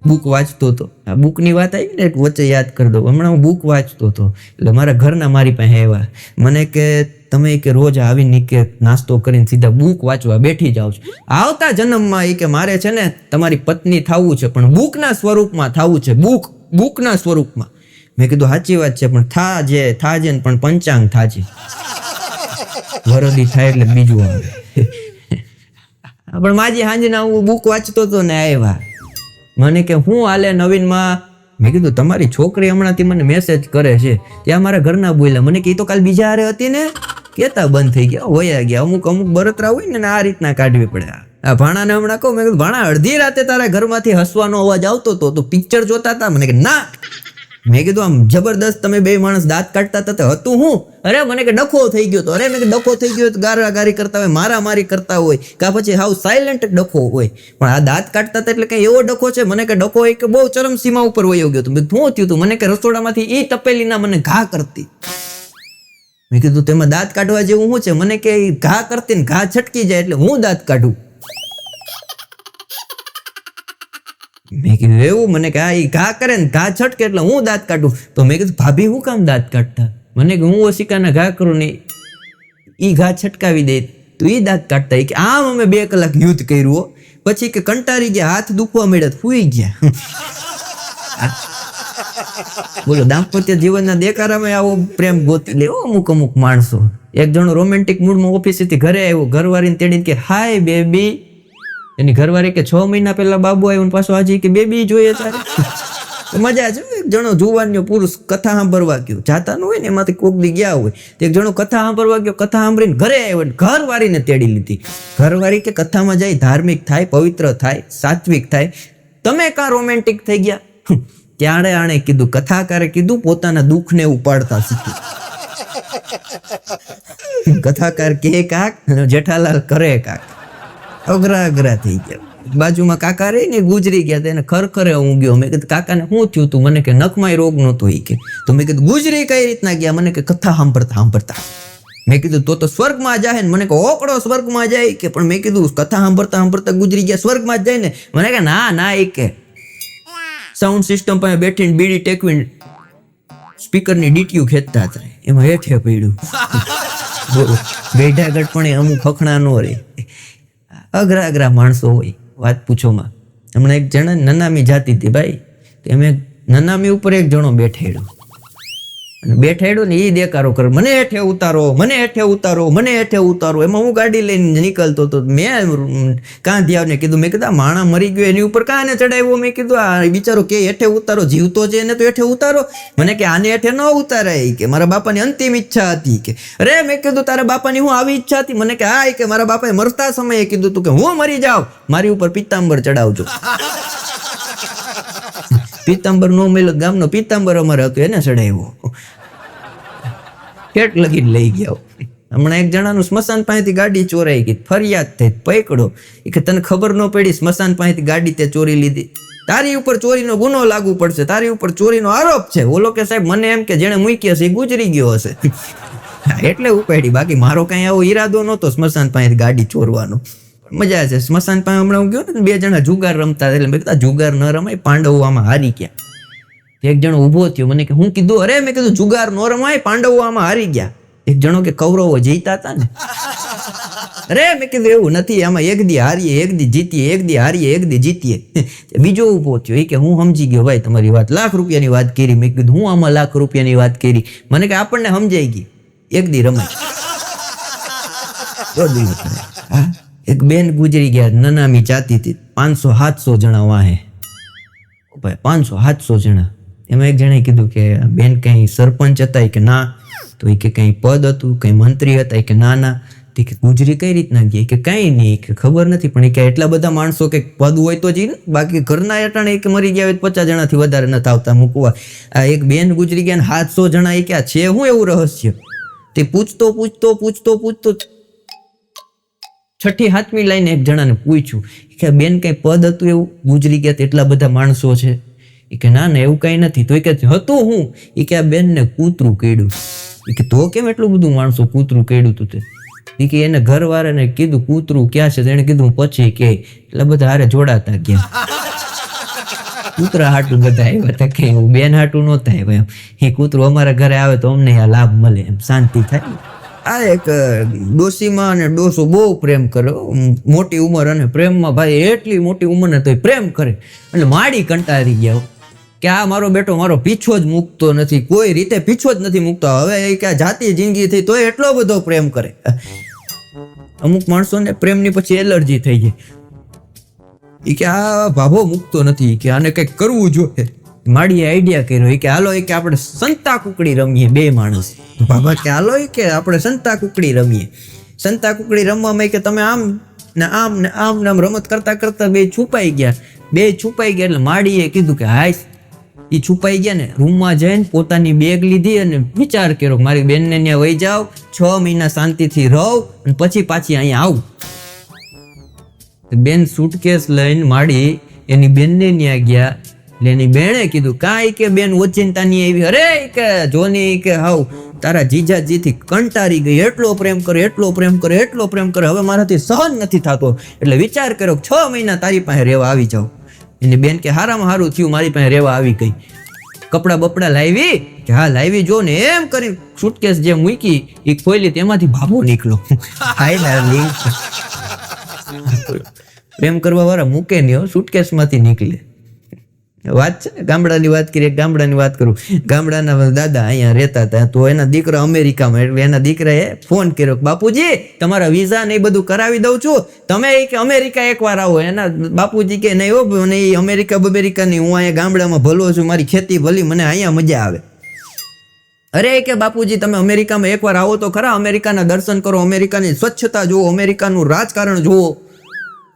A: બુક વાંચતો હતો. આ બુકની વાત આવી ને વચ્ચે યાદ કરી દો. હમણાં હું બુક વાંચતો હતો એટલે મારા ઘરના મારી પાસે આવ્યા. મને કે તમે કે રોજ આવીને કે નાસ્તો કરીને સીધા બુક વાંચવા બેઠી જાઓ છો. આવતા જન્મમાં એ કે મારે છે ને તમારી પત્ની થવું છે, પણ બુકના સ્વરૂપમાં થવું છે, બુકના સ્વરૂપમાં. મેં કીધું સાચી વાત છે, પણ થાજે ને પણ પંચાંગ થાજે. વરદી થાય એટલે બીજું આવે. પણ માજી હાંજના હું બુક વાંચતો હતો ને આવ્યા. મને કે હું હાલે નવીનમાં? મેં કીધું તમારી છોકરી હમણાંથી મને મેસેજ કરે છે. ત્યાં મારા ઘરના બોલ્યા. મને કે તો કાલ બીજા હારે હતી ને, કેતા બંધ થઈ ગયા, વયા ગયા. અમુક બરતરા હોય ને આ રીતના કાઢવી પડે. આ ભાણાને હમણાં કહું, મેં કીધું ભાણા અડધી રાતે તારા ઘરમાંથી હસવાનો અવાજ આવતો હતો તો પિક્ચર જોતા હતા? મને કે ના. મેં કીધું આમ જબરદસ્ત તમે બે માણસ દાંત કાઢતા હતા, હતું હું? અરે મને કે ડખો થઈ ગયો તો. અરે મેં કે ડખો થઈ ગયો તો ગારી કરતા હોય, મારામારી કરતા હોય, કાં પછી હાવ સાયલેન્ટ ડખો હોય. પણ આ દાંત કાઢતા હતા એટલે કઈ એવો ડખો છે? મને કે ડખો હોય કે બહુ ચરમસીમા ઉપર વયો ગયો. શું થયું હતું? મને કે રસોડામાંથી એ તપેલીના મને ઘા કરતી. મેં કીધું તેમાં દાંત કાઢવા જેવું શું છે? મને કે ઘા કરતી ને ઘા છટકી જાય એટલે હું દાંત કાઢું. મેં કીધું એવું? મને કે એ ઘા કરે ને ઘા છટકે એટલે હું દાંત કાઢું. તો મેં કીધું ભાભી હું કામ દાંત કાઢતા? મને કે હું ઓશિકાના ઘા કરું ને એ ઘા છટકાવી દે તો એ દાંત કાઢતા. કે આમ અમે 2 કલાક યુદ્ધ કર્યું. પછી કે કંટાળી ગયા, હાથ દુખવા મળ્યા, સુઈ ગયા. બોલો, દાંપત્ય જીવનના દેકારામાં આવો પ્રેમ ગોતી લે અમુક માણસો. એક જણો રોમેન્ટિક મૂડમાં ઓફિસેથી ઘરે આવ્યો, ઘરવાળીને તેડીને કે હાય બેબી. એની ઘરવાળી કે 6 મહિના પહેલા બાબુ આવ્યો ને પાછો આજે કે બેબી જોઈએ તારે. મજા છે. એક જણો જુવાનનો પુરુષ કથા સાંભળવા ગયો, જાતા ન હોય ને એમાંથી કોક દી ગયા હોય, એક જણો કથા સાંભળવા ગયો, કથા સાંભળીને ઘરે આવ્યો, ઘરવાળીને તેડી લીધી. ઘરવાળી કે કથામાં જાય ધાર્મિક થાય, પવિત્ર થાય, સાત્વિક થાય, તમે કાં રોમેન્ટિક થઈ ગયા? ત્યારે આણે કીધું, કથાકારે કીધું પોતાના દુઃખને ઉપાડતા શીખ્યું. કથાકાર કે કાક અને જેઠાલાલ કરે કાક, અઘરા થઈ ગયા. બાજુમાં કાકા રહી ને ગુજરી ગયા, તેને ખરખરે હું ગયો. મેં કીધું કાકાને શું થયું તું? મને કે નખમાંય રોગ નહોતો એ કે. તો મેં કીધું ગુજરી કઈ રીતના ગયા? મને કે કથા સાંભળતા. મેં કીધું તો સ્વર્ગમાં જાય ને? મને કે ઓકડો સ્વર્ગમાં જાય કે. પણ મેં કીધું કથા સાંભળતા ગુજરી ગયા, સ્વર્ગમાં જ જાય ને? મને કે ના એ કે સાઉન્ડ સિસ્ટમ પાસે બેઠીને બીડી ટેકવીને સ્પીકરની ડીટીયું ખેંચતા હતા, એમાં હેઠે પડ્યું. બેઠાગઢ પણ અમુક ખખણા નો રે, અઘરા માણસો હોય, વાત પૂછોમાં. હમણાં એક જણા નનામી જાતી હતી ભાઈ, એમે નનામી ઉપર એક જણો બેઠેડો ને એ દેકારો કરે, મને હેઠે ઉતારો. એમાં હું ગાડી લઈને નીકળતો હતો. મેં કાં ધ્યાને કીધું, મેં કીધું માણા મરી ગયો એની ઉપર કાં ચડાવ્યો? મેં કીધું આ બિચારો કે હેઠે ઉતારો, જીવતો છે એને તો હેઠે ઉતારો. મને કે આને હેઠે ન ઉતારાય કે મારા બાપાની અંતિમ ઈચ્છા હતી કે. અરે મેં કીધું તારા બાપાની હું આવી ઈચ્છા હતી? મને કે હા કે મારા બાપાએ મરતા સમયે કીધું તું કે હું મરી જાઉં, મારી ઉપર પિત્તાંબર ચડાવજો. પિત્તાંબર નો મેલો, ગામનો પિત્તાંબર અમારે હતો એને ચડાવ્યો, ઠેઠ લગીને લઈ ગયા. હમણાં એક જણાનું સ્મશાન પાસેથી ગાડી ચોરાઈ ગઈ, ફરિયાદ થઈ, પકડો. એ કે તને ખબર ન પડી સ્મશાન પાસેથી ગાડી તે ચોરી લીધી, તારી ઉપર ચોરીનો ગુનો લાગુ પડશે, તારી ઉપર ચોરીનો આરોપ છે. ઓલો કે સાહેબ મને એમ કે જેને મૂકી હશે એ ગુજરી ગયો હશે, એટલે ઉપાડી. બાકી મારો કઈ આવો ઈરાદો નહોતો સ્મશાન પાસેથી ગાડી ચોરવાનો. મજા છે સ્મશાન પાસે. હમણાં હું ગયો ને 2 જણા જુગાર રમતા, એટલે મેં કીધું જુગાર ન રમાય, પાંડવો આમાં હારી ગયા. એક જણો ઊભો થયો, મને કે હું કીધું? અરે મેં કીધું જુગાર નો રમાય, પાંડવો આમાં હારી ગયા. એક જણો કે કૌરવો જીતા હતા ને. અરે મેં કીધું એવું નથી, આમાં એક દી હારીએ એક દી જીતીએ, એક દી હારીએ એક દી જીતીએ. બીજો ઊભો થયો, એ કે હું સમજી ગયો ભાઈ તમારી વાત, લાખ રૂપિયાની વાત કરી. મેં કીધું હું આમાં લાખ રૂપિયાની વાત કરી? મને કે આપણને સમજાઈ ગઈ, એક દી રમાય. એક બેન ગુજરી ગયા, નનામી જાતી હતી, 500-700 જણા વાહે ભાઈ, 500-700 જણા. એમાં એક જણાએ કીધું કે બેન કઈ સરપંચ હતા કે ના? તો એ કે કઈ પદ હતું, કઈ મંત્રી હતા કે ના? તો કે ગુજરી કઈ રીતના ગઈ? કે કઈ નહીં, કે ખબર નથી. પણ એ કે એટલા બધા માણસો કે પદ હોય તો જ, બાકી ઘરના અટાણે કે મરી ગયા હોય 50 જણાથી વધારે નથી આવતા મૂકવા. આ એક બેન ગુજરી ગયા ને 700 જણા એ ક્યાં છે? શું એવું રહસ્ય? તે પૂછતો 6ઠી 7મી લાઈને એક જણાને પૂછ્યું કે બેન કઈ પદ હતું એવું ગુજરી ગયા એટલા બધા માણસો છે? એ કે ના એવું કઈ નથી. તો એ કે હતું હું? એ કે આ બેનને કૂતરું કેડ્યું. એ કે તો કેમ એટલું બધું માણસો કૂતરું કેડ્યું તું તે? એ કે એને ઘરવાળાને કીધું કૂતરું ક્યાં છે? એને કીધું પછી કે એટલા બધા હારે જોડાતા ગયા, કૂતરા હાટું બધા આવ્યા હતા, કે બેન હાટું નહોતા આવ્યા. એ કૂતરું અમારા ઘરે આવે તો અમને આ લાભ મળે, એમ શાંતિ થાય. આ એક ડોસીમાં અને ડોસો બહુ પ્રેમ કરે, મોટી ઉંમર, અને પ્રેમમાં ભાઈ એટલી મોટી ઉંમરને તો પ્રેમ કરે. એટલે માડી કંટાળી ગયા કે આ મારો બેટો મારો પીછો જ મૂકતો નથી, કોઈ રીતે પીછો જ નથી મૂકતો. હવે એ કે જાતિ જિંદગી થઈ તોય એટલો બધો પ્રેમ કરે. અમુક માણસોને પ્રેમની પછી એલર્જી થઈ જાય. એ કે આ ભાભો મૂકતો નથી, કે આને કંઈક કરવું જોઈએ. માડીએ આઈડિયા કર્યો, કે હાલો કે આપણે સંતા કુકડી રમીએ 2 માણસ. બાબા કે હાલો કે આપણે સંતા કુકડી રમીએ. સંતા કુકડી રમવામાં કે તમે આમ ને આમ ને આમ ને આમ રમત કરતા કરતા 2 છુપાઈ ગયા. એટલે માડીએ કીધું કે હાય. એ છુપાઈ ગયા ને રૂમમાં જઈને પોતાની બેગ લીધી અને વિચાર કર્યો મારી બેનને ત્યાં વહી જાવ, 6 મહિના શાંતિથી રહો અને પછી પાછી અહીંયા આવું. બેન સુટકેસ લઈને માડી એની બેનને ત્યાં ગયા. એટલે એની બેને કીધું કાંઈ કે બેન ઓચિંતાની આવી. અરે કે જોની કે હાવ તારા જીજાજીથી કંટારી ગઈ, એટલો પ્રેમ કરે, હવે મારાથી સહન નથી થતો. એટલે વિચાર કર્યો 6 મહિના તારી પાસે રહેવા આવી જાવ. એની બેન કે હારામાં હારું થયું મારી પાસે રહેવા આવી ગઈ. કપડા બપડા લાવી? કે હા લાવી. જો ને એમ કરી સુટકેસ જે મૂકી એ ખોલી, તેમાંથી ભાભો નીકળો. પ્રેમ કરવા વાળા મૂકે નહીં, સુટકેસ માંથી નીકળે. વાત છે ને, ગામડાની વાત કરીએ, ગામડાની વાત કરું. ગામડાના દાદા અહીંયા રહેતા હતા, તો એના દીકરા અમેરિકામાં, એટલે એના દીકરાએ ફોન કર્યો, બાપુજી તમારા વિઝા ને એ બધું કરાવી દઉં છું, તમે કે અમેરિકા એકવાર આવો. એના બાપુજી કે નહીં હો, મને એ અમેરિકા નહીં, હું અહીંયા ગામડામાં ભલો છું, મારી ખેતી ભલી, મને અહીંયા મજા આવે. અરે કે બાપુજી તમે અમેરિકામાં એકવાર આવો તો ખરા, અમેરિકાના દર્શન કરો, અમેરિકાની સ્વચ્છતા જુઓ, અમેરિકાનું રાજકારણ જુઓ,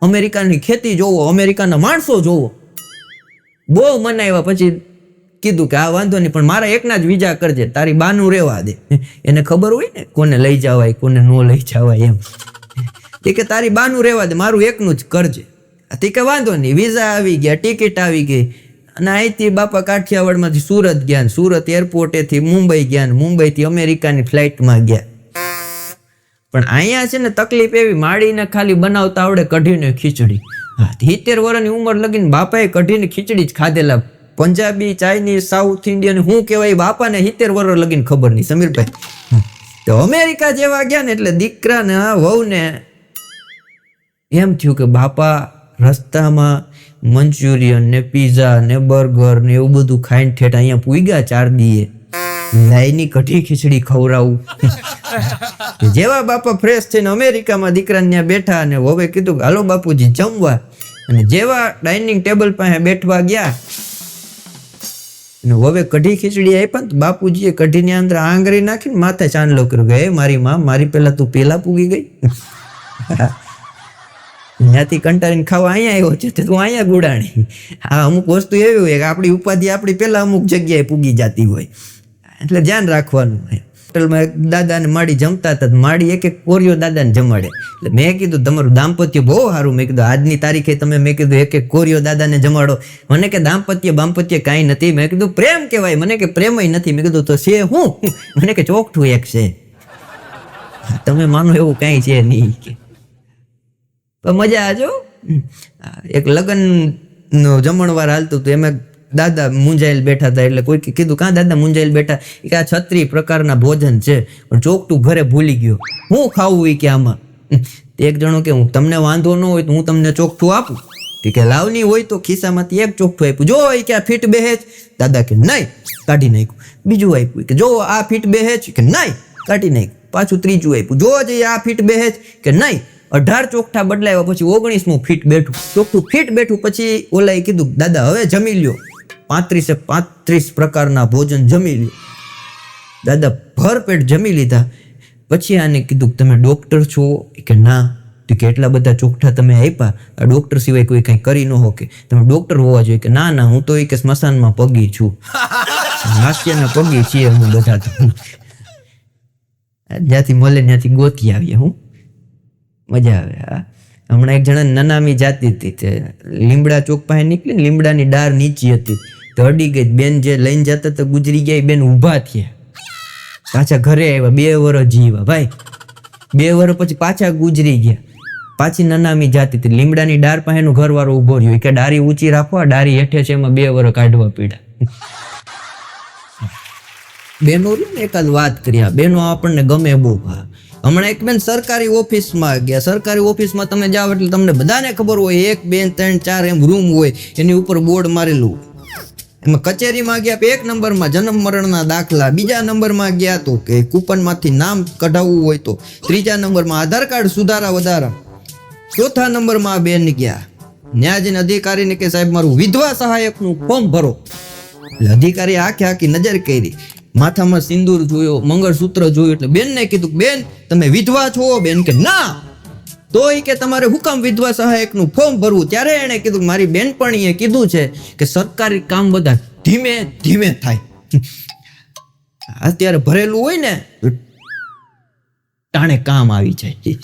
A: અમેરિકાની ખેતી જોવો, અમેરિકાના માણસો જોવો. બહુ મનાવ્યા. પછી કીધું કે આ વાંધો નહીં, પણ મારા એકના જ વિઝા કરજે, તારી બાનું રહેવા દે. એને ખબર હોય ને કોને લઈ જવાય કોને ન લઈ જવાય એમ. એ કે તારી બાનું રહેવા દે, મારું એકનું જ કરજે. તે કે વાંધો નહીં. વિઝા આવી ગયા, ટિકિટ આવી ગઈ, અને અહીંથી બાપા કાઠિયાવાડમાંથી સુરત ગયા, સુરત એરપોર્ટેથી મુંબઈ ગયા, મુંબઈથી અમેરિકાની ફ્લાઇટમાં ગયા. પણ અહીંયા છે ને તકલીફ એવી, માળીને ખાલી બનાવતા આવડે કઢીને ખીચડી. 70 વર્ષની ઉંમર લગીને બાપાએ કઢીને ખીચડી જ ખાધેલા. પંજાબી, ચાઇનીઝ, સાઉથ ઇન્ડિયન શું કહેવાય બાપાને 70 વર્ષ લગીને ખબર નહીં. સમીરભાઈ તો અમેરિકા જેવા ગયા ને એટલે દીકરાને વહુને એમ થયું કે બાપા રસ્તામાં મંચુરિયન ને પીઝા ને બર્ગર ને એવું બધું ખાઈને ઠેઠ અહીંયા પૂગ્યા 4 દીએ. લાઈની કઢી ખીચડી ખવડાવું. જેવા બાપા ફ્રેશ થઈને અમેરિકામાં દીકરાને ત્યાં બેઠા, અને હવે કીધું કે હાલો બાપુજી જમવા. અને જેવા ડાઇનિંગ ટેબલ પાસે બેઠવા ગયા અને હવે કઢી ખીચડી આપ્યા ને બાપુજીએ કઢીની અંદર આંગળી નાખીને માથે ચાંદલો કર્યો કે હે મારી માં, મારી પહેલા તું પેલા પૂગી ગઈ. ત્યાંથી કંટાળીને ખાવા અહીંયા આવ્યો છે, તું અહીંયા ગુડાણી. આ અમુક વસ્તુ એવી હોય કે આપણી ઉપાધિ આપણી પહેલા અમુક જગ્યાએ પૂગી જતી હોય, એટલે ધ્યાન રાખવાનું હોય. હોટલમાં દાદાને માડી જમતા હતા, માડી એક કોરિયો દાદાને જમાડે. એટલે મેં કીધું તમારું દાંપત્ય બહુ સારું. મેં કીધું આજની તારીખે તમે, મેં કીધું એક કોરિયો દાદાને જમાડો. મને કે દાંપત્ય કાંઈ નથી. મેં કીધું પ્રેમ કહેવાય. મને કે પ્રેમય નથી. મેં કીધું તો છે હું? મને કે ચોકઠું એક છે. તમે માનો એવું કાંઈ છે નહીં કે. મજા આજો. એક લગ્નનો જમણવાર હાલતું હતું, એમાં દાદા મુંજાયેલ બેઠા હતા. એટલે કોઈ કીધું કાં દાદા મુંજાયેલ બેઠા? કે આ 36 પ્રકારના ભોજન છે, પણ ચોકટું ઘરે ભૂલી ગયો, હું ખાવું એ કે આમાં. એક જણો કે હું તમને વાંધો ન હોય તો હું તમને ચોકઠું આપું. કે લાવની હોય તો ખિસ્સામાંથી એક ચોકઠું આપ્યું. જો એ કે આ ફીટ બેહે જ? દાદા કે નહીં, કાઢી નાખ્યું. બીજું આપ્યું કે જો આ ફીટ બેહે જ? કે નહીં, કાઢી નાખ્યું. પાછું ત્રીજું આપ્યું. જો જે આ ફીટ બેહે જ? કે નહીં. 18 ચોકઠા બદલાવ્યા પછી 19મું ફીટ બેઠું, ચોકઠું ફીટ બેઠું. પછી ઓલાએ કીધું દાદા હવે જમી લ્યો. 35 પ્રકારના ભોજન જમી લ્યો. દાદા ભરપેટ જમી લીધા. પછી આને કીધું તમે ડોક્ટર છો? કે ના. તો કે એટલા બધા ચોકઠા તમે આપ્યા, આ ડોક્ટર સિવાય કોઈ કંઈ કરી ન હો, કે તમે ડોક્ટર હોવા જોઈએ. કે ના હું તો કે સ્મશાનમાં પગી છું. હાસ્યના પગી છીએ હું બધા. તો જ્યાંથી મળે ત્યાંથી ગોતી આવીએ. હું મજા આવે. હા, હમણાં એક જણા નનામી જાતી હતી, લીમડા ચોક પાસે નીકળી, લીમડાની ડાર નીચી હતી, તો અડી ગઈ. બેન જે લઈને જતા તો ગુજરી ગયા. બેન ઊભા થયા, પાછા ઘરે આવ્યા. 2 વર્ષ જીવ્યા ભાઈ. 2 વર્ષ પછી પાછા ગુજરી ગયા. પાછી નનામી જાતી હતી, લીમડાની ડાર પાસેનો ઘરવાળો ઉભો રહ્યો કે ડારી ઊંચી રાખો, ડારી હેઠે છે, એમાં 2 વર્ષ કાઢવા પીડા. બેનો એકાદ વાત કરી. બેનો આપણને ગમે બહુ. હમણાં એક બેન સરકારી ઓફિસમાં ગયા. સરકારી ઓફિસમાં તમે જાઓ એટલે તમને બધાને ખબર હોય 1 2 3 4 એમ રૂમ હોય, એની ઉપર બોર્ડ મારેલું. એમાં કચેરીમાં ગયા 1 નંબરમાં જન્મ મરણના દાખલા, 2જા નંબરમાં ગયા તો કે કૂપનમાંથી નામ કઢાવવું હોય તો, 3જા નંબરમાં આધાર કાર્ડ સુધારા વધારા, 4થા નંબરમાં બેન ગયા. ન્યા જઈને અધિકારીને કે સાહેબ મારું વિધવા સહાયકનું ફોર્મ ભરો. એટલે અધિકારી આખી નજર કરી, માથામાં સિંદૂર જોયો, મંગળસૂત્ર જોયું. એટલે બેનને કીધું બેન તમે વિધવા છો? બેન કે ના. તો એ કે તમારે હુકમ વિધવા સહાયકનું ફોર્મ ભરવું? ત્યારે એણે કીધું મારી બેનપણીએ કીધું છે કે સરકારી કામ બધા ધીમે ધીમે થાય. અત્યારે ભરેલું હોય ને ટાણે કામ આવી જાય.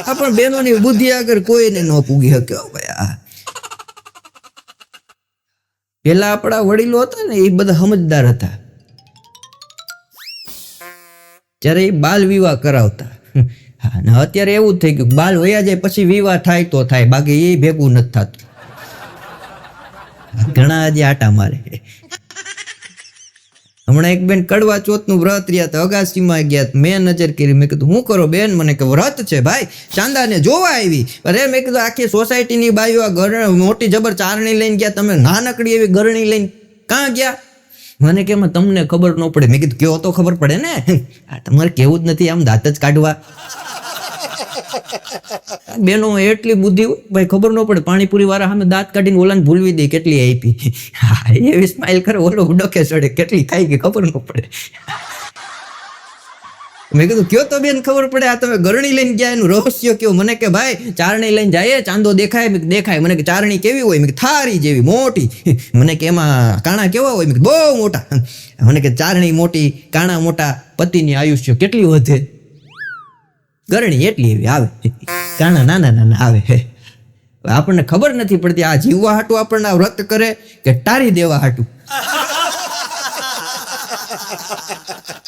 A: આ પણ બહેનોની બુદ્ધિ આગળ કોઈને ન પૂગી શકે ભાઈ. પેલા આપણા વડીલો હતા ને એ બધા સમજદાર હતા, ત્યારે એ બાલ વિવાહ કરાવતા. હા, ને અત્યારે એવું જ થઈ ગયું, બાલ વયા જાય પછી વિવાહ થાય તો થાય, બાકી એ ભેગું નથી થતું. ઘણા હજી આટા મારે. હમણાં એક બેન કડવા ચોથનું વ્રત રહ્યા તો અગાસીમાં ગયા, મેં નજર કરી, મેં કીધું હું કરો બેન? મને કે વ્રત છે ભાઈ, ચાંદાને જોવા આવી. અરે મેં કીધું આખી સોસાયટીની બાઈઓ આ મોટી જબર ચારણી લઈને ગયા, તમે નાનકડી એવી ગરણી લઈને કાં ગયા? મને કે તમને ખબર ન પડે. મેં કીધું કેવો તો ખબર પડે ને, તમારે કેવું જ નથી, આમ દાંત જ કાઢવા. બેનો એટલી બુદ્ધિ ભાઈ, ખબર ન પડે. પાણીપુરી વાળા સામે દાંત કાઢીને ઓલાને ભૂલવી દે કેટલી આપી. હા એવી સ્માઈલ કરે, ઓલો ડોકે ચડે કેટલી ખાઈ ગઈ ખબર ન પડે. મેં કીધું કયો તો બેન ખબર પડે, આ તમે ગરણી લઈને ગયા એનું રહસ્ય કયો? મને કે ભાઈ ચારણી લઈને જાય ચાંદો દેખાય? મેં દેખાય. મને કે ચારણી કેવી હોય? મેં થારી જેવી મોટી. મને કે એમાં કાણા કેવા હોય? મેં બહુ મોટા. મને કે ચારણી મોટી, કાણા મોટા, પતિની આયુષ્ય કેટલી વધે? ગરણી એટલી એવી આવે, કાણા નાના નાના આવે. આપણને ખબર નથી પડતી આ જીવવા હાટું આપણને આ વ્રત કરે કે ટારી દેવા હાટું.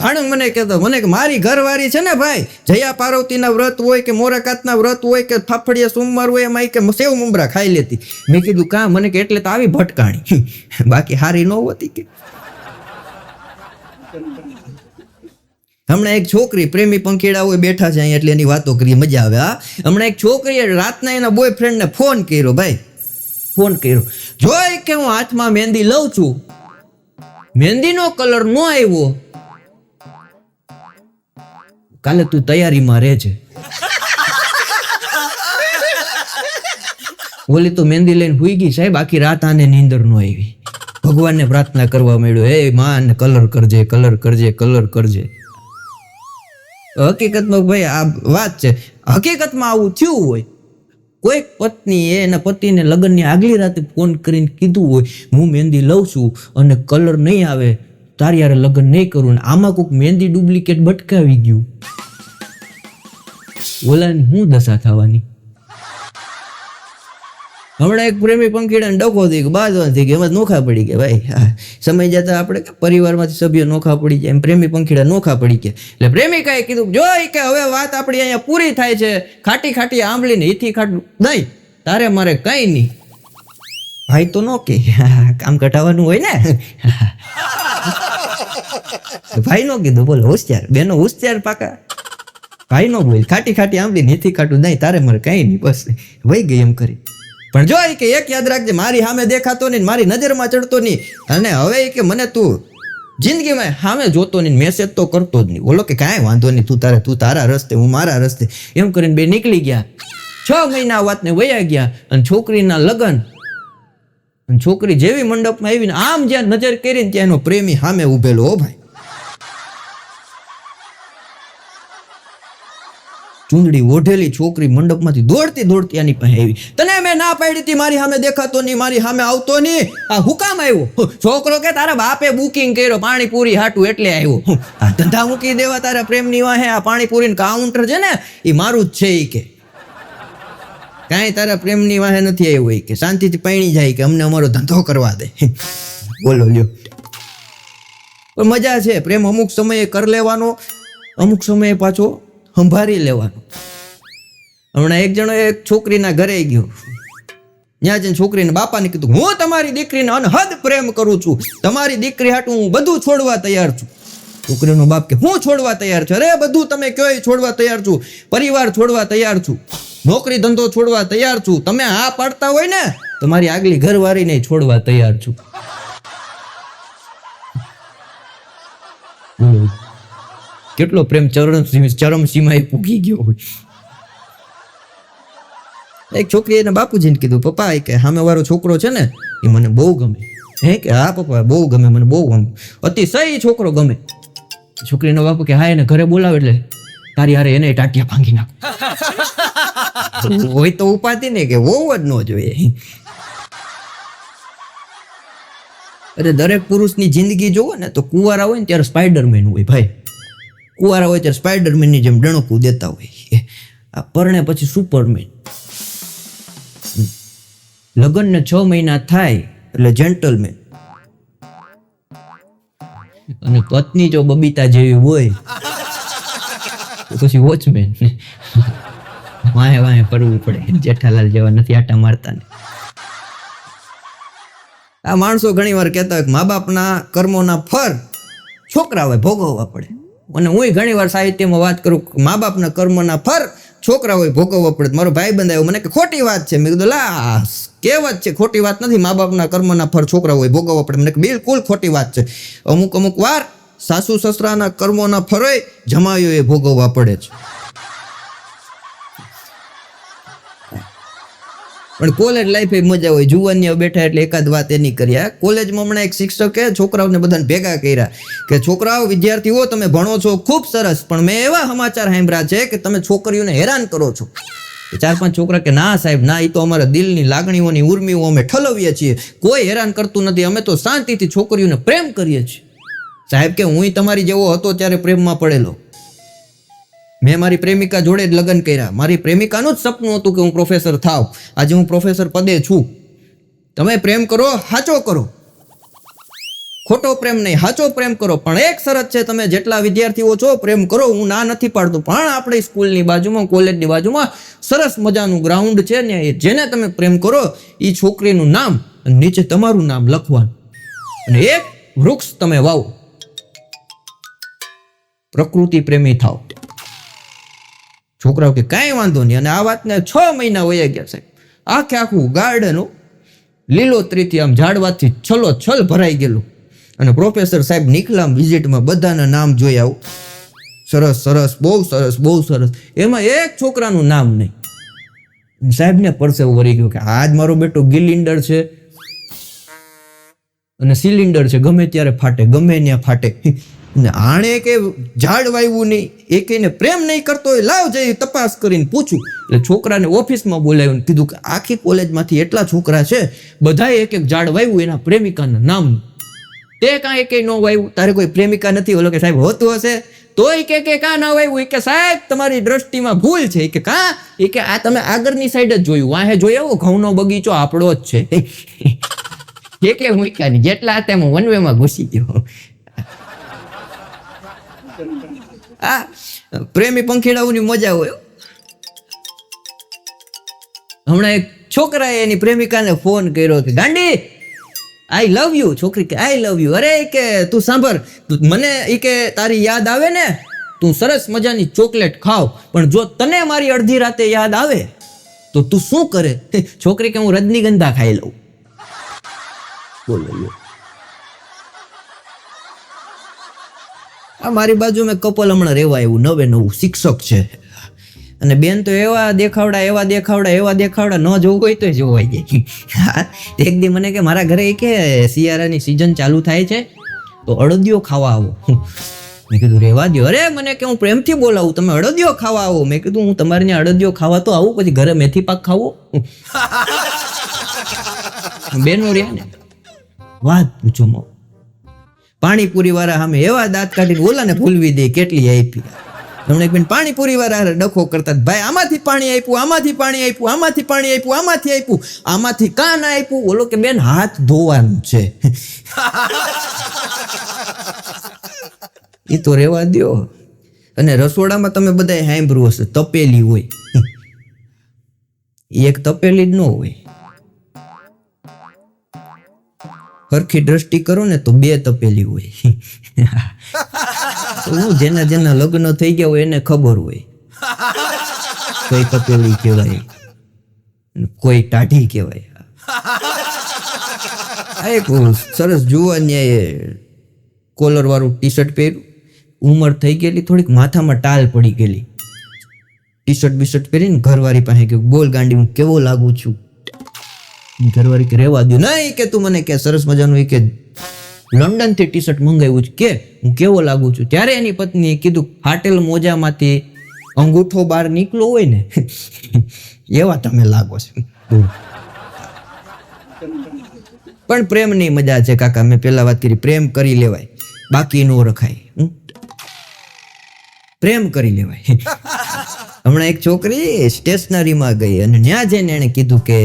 A: આણંદ મને કહેતો, મને કે મારી ઘરવાળી છે ને ભાઈ, જયા પાર્વતીના વ્રત હોય કે મોરાકાતના વ્રત હોય કે ફાફડિયા સોમવાર હોય, એમાં કે સેવ મમરા ખાઈ લેતી. મેં કીધું કાં? મને કે એટલે તો આવી ભટકાણી, બાકી હારી ન હોતી કે. હમણાં એક છોકરી, પ્રેમી પંખીડા હોય બેઠા છે અહીંયા એટલે એની વાતો કરીએ, મજા આવે. હા હમણાં એક છોકરીએ રાતના એના બોયફ્રેન્ડને ફોન કર્યો. ભાઈ ફોન કર્યો, જોઈ કે હું હાથમાં મહેંદી લઉં છું, મહેંદીનો કલર ન આવ્યો, કાલે તું તૈયારીમાં રહેજે. ઓલી તો મહેંદી લઈને હુઈ ગઈ સાહેબ, આખી રાત આને નીંદર ન આવી. ભગવાનને પ્રાર્થના કરવા માંડ્યો, હે માં કલર કરજે, કલર કરજે, કલર કરજે. હકીકતમાં ભાઈ આ વાત છે, હકીકતમાં આવું થયું હોય. કોઈક પત્નીએ એના પતિને લગ્નની આગલી રાતે ફોન કરીને કીધું હોય હું મહેંદી લઉં છું અને કલર નહીં આવે તારી યારે લગ્ન નહીં કરું. આમાં કોઈક મહેંદી ડુપ્લિકેટ બટકાવી ગયું, ઓલાની શું દશા થવાની? હમણાં એક પ્રેમી પંખીડાને ડખો થઈ ગયો, બાજવા થઈ ગયો, એમાં નોખા પડી ગયા. ભાઈ સમય જતા આપણે પરિવારમાંથી સભ્યો નોખા પડી જાય, એમ પ્રેમી પંખીડા નોખા પડી ગયા. એટલે પ્રેમિકાએ કીધું જોઈ કે હવે વાત આપણી અહીંયા પૂરી થાય છે, ખાટી ખાટી આંબલી ને હીથી ખાટું નહીં, તારે મારે કઈ નહીં. ભાઈ તો નો કે કામ કટાવવાનું હોય ને. ભાઈ નો કીધું, બોલો હોશિયાર બેનો, હોશિયાર પાકા. ભાઈ નો બોલ, ખાટી ખાટી આંબલી ને હીથી ખાટું નહીં, તારે મારે કઈ નહીં, બસ વહી ગઈ એમ કરી. પણ જો કે એક યાદ રાખજે, મારી સામે દેખાતો નહીં, મારી નજરમાં ચડતો નહીં, અને હવે કે મને તું જિંદગીમાં સામે જોતો નહીં, મેસેજ તો કરતો જ નહીં. બોલો કે કાંઈ વાંધો નહીં, તું તારા રસ્તે, હું મારા રસ્તે, એમ કરીને બે નીકળી ગયા. 6 મહિના વાતને વયા ગયા અને છોકરીના લગ્ન. અને છોકરી જેવી મંડપમાં આવીને આમ જ્યાં નજર કરીને ત્યાં એનો પ્રેમી સામે ઉભેલો. હો ભાઈ, ચૂંદડી ઓઢેલી છોકરી મંડપમાંથી દોડતી દોડતી આની પાસે આવી. તને મેં ના પાડી હતી મારી સામે દેખાતો નહીં, મારી સામે આવતો નહીં, આ હુકામ આવ્યો? છોકરો કે તારા બાપે બુકિંગ કર્યો પાણીપુરી હાટું એટલે આવ્યો. આ ધંધા મૂકી દેવા તારા પ્રેમની વાહે, આ પાણીપુરીનું કાઉન્ટર છે ને એ મારું જ છે. એ કે કાંઈ તારા પ્રેમની વાહે નથી આવ્યું, હોય કે શાંતિથી પૈણી જાય, કે અમને અમારો ધંધો કરવા દે. બોલો લ્યો, પણ મજા છે પ્રેમ. અમુક સમયે કર લેવાનો, અમુક સમયે પાછો સંભાળી લેવાનું. હમણાં એક જણો એક છોકરીના ઘરે ગયો, ત્યાં જઈને છોકરીને બાપાને કીધું હું તમારી દીકરીને અનહદ પ્રેમ કરું છું, તમારી દીકરી હાટું હું બધું છોડવા તૈયાર છું. છોકરીનો બાપ કે હું છોડવા તૈયાર છું? અરે બધું તમે કયો છોડવા તૈયાર છું, પરિવાર છોડવા તૈયાર છું, નોકરી ધંધો છોડવા તૈયાર છું, તમે આ પાડતા હોય ને તમારી આગલી ઘરવાળીને છોડવા તૈયાર છું. કેટલો પ્રેમ ચરમ સીમાએ પૂગી ગયો હોય. એક છોકરી એના બાપુજીને કીધું પપ્પા કે સામે વાળો છોકરો છે ને એ મને બહુ ગમે. હે કે હા પપ્પા બહુ ગમે, મને બહુ ગમે, અતિશય છોકરો ગમે. છોકરીનો બાપુ કે હા એને ઘરે બોલાવે એટલે તારી હારે એને ટાટિયા ભાંગી નાખ. હોય તો ઉપાધિ ને કે બહુ જ ન જોઈએ. અરે દરેક પુરુષની જિંદગી જોવો ને તો કુંવારા હોય ને ત્યારે સ્પાઈડરમેન હોય ભાઈ. કુંવારા હોય ત્યારે સ્પાઈડરમેનની જેમ ડણકું દેતા હોય, આ પરણે પછી સુપરમેન. લગ્નને 6 મહિના થાય એટલે જેન્ટલમેન, અને પત્ની જો બબીતા જેવી હોય તો પછી વોચમેન. વાહે વાહે પડવું પડે, જેઠાલાલ જેવા નથી આટા મારતા ને. આ માણસો ઘણી વાર કહેતા હોય કે મા બાપના કર્મોના ફળ છોકરાઓએ ભોગવવા પડે. અને હું ઘણી વાર સાહિત્યમાં વાત કરું, મા બાપના કર્મના ફર છોકરાઓએ ભોગવવા પડે. મારો ભાઈ બંધ આવ્યો મને કે ખોટી વાત છે. મેં કીધું લા કહેવત છે, ખોટી વાત નથી. મા બાપના કર્મના ફર છોકરાઓએ ભોગવવા પડે. મને કે બિલકુલ ખોટી વાત છે. અમુક વાર સાસુ સસરાના કર્મોના ફરોય જમાઈઓએ ભોગવવા પડે છે. પણ કોલેજ લાઈફ મજા હોય. જુવાનીઓ બેઠા એટલે એકાદ વાત એની કર્યા. કોલેજમાં હમણાં એક શિક્ષકે છોકરાઓને બધાને ભેગા કર્યા કે છોકરાઓ, વિદ્યાર્થીઓ, તમે ભણો છો ખૂબ સરસ, પણ મેં એવા સમાચાર સાંભળ્યા છે કે તમે છોકરીઓને હેરાન કરો છો. 4-5 છોકરા કે ના સાહેબ ના, એ તો અમારા દિલની લાગણીઓની ઉર્મિઓ અમે ઠલવીએ છીએ, કોઈ હેરાન કરતું નથી, અમે તો શાંતિથી છોકરીઓને પ્રેમ કરીએ છીએ. સાહેબ કે હું તમારી જેવો હતો ત્યારે પ્રેમમાં પડેલો. મેં મારી પ્રેમિકા જોડે જ લગ્ન કર્યા. મારી પ્રેમિકાનું જ સપનું હતું કે હું પ્રોફેસર થાવ. આજે હું પ્રોફેસર પદે છું. તમે પ્રેમ કરો, સાચો કરો, ખોટો પ્રેમ નહીં, સાચો પ્રેમ કરો. પણ એક શરત છે, તમે જેટલા વિદ્યાર્થીઓ છો પ્રેમ કરો, હું ના નથી પાડતું. પણ આપણી સ્કૂલની બાજુમાં, કોલેજની બાજુમાં સરસ મજાનું ગ્રાઉન્ડ છે ને, જેને તમે પ્રેમ કરો એ છોકરીનું નામ અને નીચે તમારું નામ લખવાનું, અને એક વૃક્ષ તમે વાવો. પ્રકૃતિ પ્રેમી થાવ. છોકરાઓ કે કાંઈ વાંધો નહીં. અને આ વાતને 6 મહિના વયા ગયા સાહેબ. આખું ગાર્ડન લીલોતરીથી આમ ઝાડવાથી છલ ભરાઈ ગયેલું. અને પ્રોફેસર સાહેબ નીકળ્યા વિઝિટમાં, બધાના નામ જોઈ આવું. સરસ સરસ, બહુ સરસ, બહુ સરસ. એમાં એક છોકરાનું નામ નહીં. સાહેબને પરસેવો વળી ગયો કે આજ મારો બેટો ગિલિન્ડર છે અને સિલિન્ડર છે, ગમે ત્યારે ફાટે, ગમે ત્યાં ફાટે. ને આણે કે ઝાડ વાવ્યું નહીં, એકેને પ્રેમ નહીં કરતો હોય, લાવ જઈ તપાસ કરીને પૂછું. એટલે છોકરાને ઓફિસમાં બોલાવ્યું, કીધું કે આખી કોલેજમાંથી એટલા છોકરા છે, બધાએ એક ઝાડ વાવ્યું એના પ્રેમિકાના નામ. તે કાંઈ એકે ન વાવ્યું, તારે કોઈ પ્રેમિકા નથી? ઓલો કે સાહેબ હોતું હશે તોય કે કાં ના વાવ્યું? કે સાહેબ તમારી દ્રષ્ટિમાં ભૂલ છે. કે કાં? એ કે આ તમે આગળની સાઈડ જ જોયું, વાહે જોઈ આવો, ઘઉંનો બગીચો આપણો જ છે. કે હું કાંઈ જેટલા હતા હું વન વેમાં ઘૂસી ગયો. આ પ્રેમી પંખીડાઓની મજા હોય. હમણાં એક છોકરાએ એની પ્રેમિકાને ફોન કર્યો કે ગાંડી આઈ લવ યુ. છોકરી કે આઈ લવ યુ. અરે કે તું સાંભળ, મને ઈ કે તારી યાદ આવે ને, તું સરસ મજાની ચોકલેટ ખાવ, પણ જો તને મારી અડધી રાતે યાદ આવે તો તું શું કરે? છોકરી કે હું રજનીગંધા ખાઈ લઉં. બોલો. આ મારી બાજુ મેં કપલ હમણાં રહેવા એવું નવું શિક્ષક છે, અને બેન તો એવા દેખાવડા ન જોવું હોય તો જોવાઈ જાય. એક દી મને કે મારા ઘરે કે શિયાળાની સિઝન ચાલુ થાય છે તો અડદિયો ખાવા આવો. મેં કીધું રહેવા દો. અરે મને કે હું પ્રેમથી બોલાવું, તમે અડદિયો ખાવા આવો. મેં કીધું હું તમારે ત્યાં અડદિયો ખાવા તો આવું, પછી ઘરે મેથી પાક ખાવો? બેનો રહ્યા ને વાત પૂછો. પાણીપુરી વાળા સામે એવા દાંત કાઢીને ઓલાને ભૂલવી દે કેટલી આપી. તમને બેન પાણીપુરી વાળા ડખો કરતા, ભાઈ આમાંથી પાણી આપ્યું, આમાંથી પાણી આપ્યું, આમાંથી પાણી આપ્યું, આમાંથી આપ્યું, આમાંથી કાં ના આપ્યું? ઓલો કે બેન હાથ ધોવાનું છે. એ તો રહેવા દો. અને રસોડામાં તમે બધા સાંભળ્યું હશે, તપેલી હોય, એક તપેલી જ ન હોય. સરખી દ્રષ્ટિ કરો ને તો 2 તપેલી હોય. જેના લગ્ન થઈ ગયા હોય એને ખબર હોય કઈ તપેલી કહેવાય, કોઈ ટાઢી કહેવાય. એક સરસ જુવાનિયાએ કોલર વાળું ટી શર્ટ પહેર્યું, ઉંમર થઈ ગયેલી થોડીક, માથામાં ટાલ પડી ગયેલી, ટી શર્ટ બીશર્ટ પહેરીને ઘરવાળી પાસે ગયો, બોલ ગાંડી હું કેવો લાગુ છું? ઘરવાળી કે રહેવા દો. નહીં કે તું મને કે સરસ મજાનું કે લંડન થી ટી શર્ટ મંગાવ્યું છે, કે હું કેવો લાગુ છું? ત્યારે એની પત્નીએ કીધું ફાટેલ મોજામાંથી અંગૂઠો બહાર નીકળ્યો હોય ને એવા તમે લાગો છો. પણ પ્રેમની મજા છે કાકા. મેં પેલા વાત કરી, પ્રેમ કરી લેવાય, બાકી નો રખાય. પ્રેમ કરી લેવાય. હમણાં એક છોકરી સ્ટેશનરીમાં ગઈ અને ત્યાં જઈને એણે કીધું કે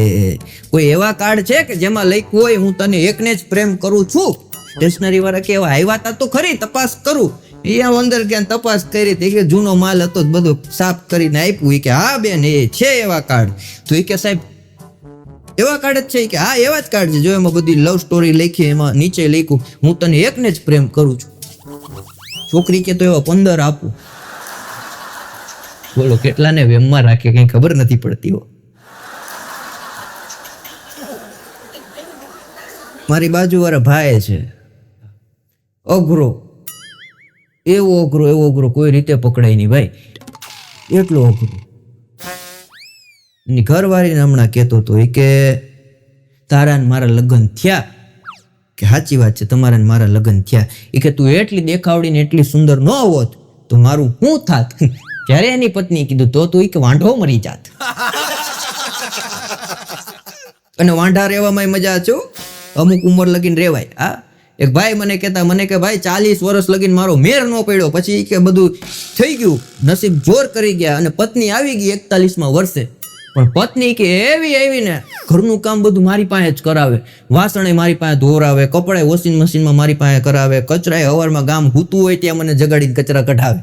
A: કોઈ એવા કાર્ડ છે કે જેમાં લખ્યું હોય હું તને એકને જ પ્રેમ કરું છું? સ્ટેશનરી વાળા કે એવા આવ્યા તા તો ખરી, તપાસ કરું. અહીંયા અંદર ક્યાં તપાસ કરી હતી કે જૂનો માલ હતો બધો સાફ કરીને આપ્યું. એ કે હા બેન એ છે એવા કાર્ડ. તો એ કે સાહેબ એવા કાર્ડ જ છે? કે હા એવા જ કાર્ડ છે, જો એમાં બધી લવ સ્ટોરી લખી, એમાં નીચે લખ્યું હું તને એકને જ પ્રેમ કરું છું. છોકરી કે તો એવા 15 આપું. બોલો કેટલાને વેમમાં રાખે કઈ ખબર નથી પડતી હો. મારી બાજુવાળા ભાઈ છે, અઘરો, એવો અઘરો કોઈ રીતે પકડાય નહીં ભાઈ, એટલો અઘરો. એની ઘરવાળીને હમણાં કહેતો હતો એ કે તારા ને મારા લગ્ન થયા, કે સાચી વાત છે તમારા ને મારા લગ્ન થયા. એ કે તું એટલી દેખાવડી ને એટલી સુંદર ન હોત તો મારું શું થાત. ત્યારે એની પત્ની કીધું તો તું કે વાંઢો મરી જાત. અને વાંઢા રહેવામાં મજા છે, અમુક ઉંમર લગીને રેવાય. હા, એક ભાઈ મને કે ભાઈ 40 વર્ષ લગીને મારો મેર ન પડ્યો, પછી કે બધું થઈ ગયું, નસીબ જોર કરી ગયા અને પત્ની આવી ગઈ 41માં વર્ષે. પણ પત્ની કે એવી ને ઘરનું કામ બધું મારી પાસે જ કરાવે, વાસણે મારી પાસે ધોરાવે, કપડાં વોશિંગ મશીનમાં મારી પાસે કરાવે, કચરાએ હવારમાં ગામ હૂતું હોય ત્યાં મને જગાડીને કચરા કઢાવે.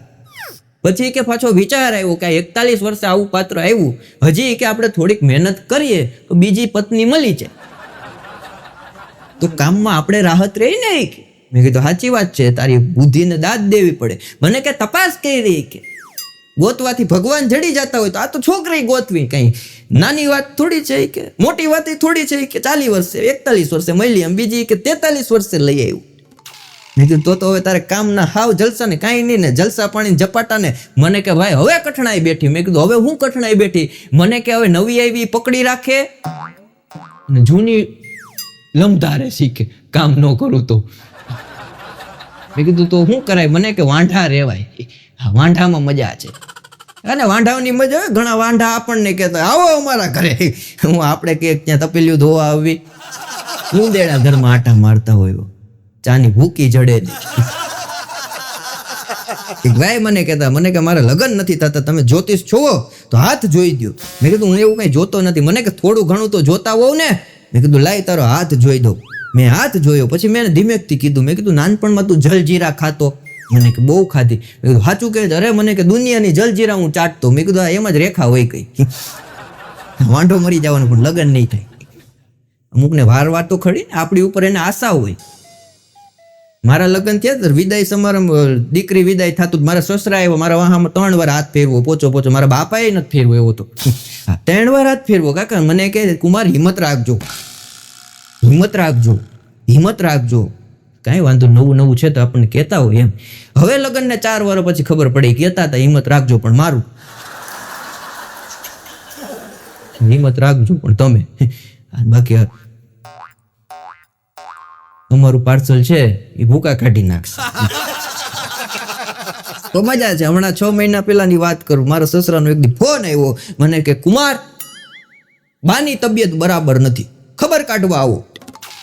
A: પછી કે પાછો વિચાર આવ્યો કે 41 વર્ષે આવું પાત્ર આવ્યું, હજી કે આપણે થોડીક મહેનત કરીએ તો બીજી પત્ની મળી જાય તો કામમાં આપણે રાહત રહી ને. મેં કીધું સાચી વાત છે, તારી બુદ્ધિને દાદ દેવી પડે. મને કે તપાસ કરી રહી કે ગોતવાથી ભગવાન જડી જતા હોય તો આ તો છોકરી ગોતવી કઈ નાની વાત થોડી છે, કે મોટી વાત થોડી છે કે 40 વર્ષે 41 વર્ષે મળી એમ, બીજી કે 43 વર્ષે લઈ આવ્યું. મેં કીધું તો હવે તારે કામના હાવ જલસા ને કાંઈ નહીં ને, જલસા પાણી ઝપાટા ને. મને કે ભાઈ હવે કઠણાઈ બેઠી. મેં કીધું હવે હું કઠણાઈ બેઠી? મને કે હવે નવી આવી પકડી રાખે ને જૂની લમધારે શીખે, કામ ન કરું તો. મેં કીધું તો શું કરાય? મને કે વાંઢા રહેવાય. હા, વાંઢામાં મજા છે. અને વાંઢાની મજા હોય. ઘણા વાંઢા આપણને કહેતા આવો અમારા ઘરે, હું આપણે કે ત્યાં તપેલિયું ધોવા આવી, હું દેડા ઘરમાં આટા મારતા હોય, ચાની ભૂકી જડે નહીં. ભાઈ મને કે મારા લગ્ન નથી થતા, તમે જ્યોતિષ છો તો હાથ જોઈ દો. મેં કીધું હું એવું કઈ જોતો નથી. મને કે થોડું ઘણું તો જોતા હોવ ને. મેં કીધું લાય તારો હાથ જોઈ દો. મેં હાથ જોયો, પછી મેં ધીમેકથી કીધું, મેં કીધું નાનપણમાં તું જલજીરા ખાતો? મને કે બહુ ખાધી. મેં કીધું સાચું કહે? અરે મને કે દુનિયાની જલજીરા હું ચાટતો. મેં કીધું એમ જ રેખા હોય કઈ, વાંઢો મરી જવાનું પણ લગ્ન નહીં થાય. અમુકને વાર તો ખરી ને, આપણી ઉપર એને આશા હોય. મારા લગ્ન થયા તો વિદાય સમારંભ, દીકરી વિદાય થતું, મારા સસરા આવ્યો, મારા વાહામાં 3 વાર હાથ ફેરવો, પોચો. મારા બાપાએ નથી ફેરવો એવો તો. 3 વાર હાથ ફેરવો. કાકા મને કહે કુમાર હિંમત રાખજો. કાંઈ વાંધો, નવું છે તો આપણને કહેતા હોય એમ. હવે લગ્નને 4 વર્ષ પછી ખબર પડી, કહેતા હતા હિંમત રાખજો, પણ મારું હિંમત રાખજો પણ તમે. બાકી અમારું પાર્સલ છે એ ભૂકા કાઢી નાખશે. તો મજા છે. હમણાં 6 મહિના પહેલાની વાત કરું, મારા સસરાનો એક દી ફોન આવ્યો, મને કે કુમાર બાની તબિયત બરાબર નથી, ખબર કાઢવા આવો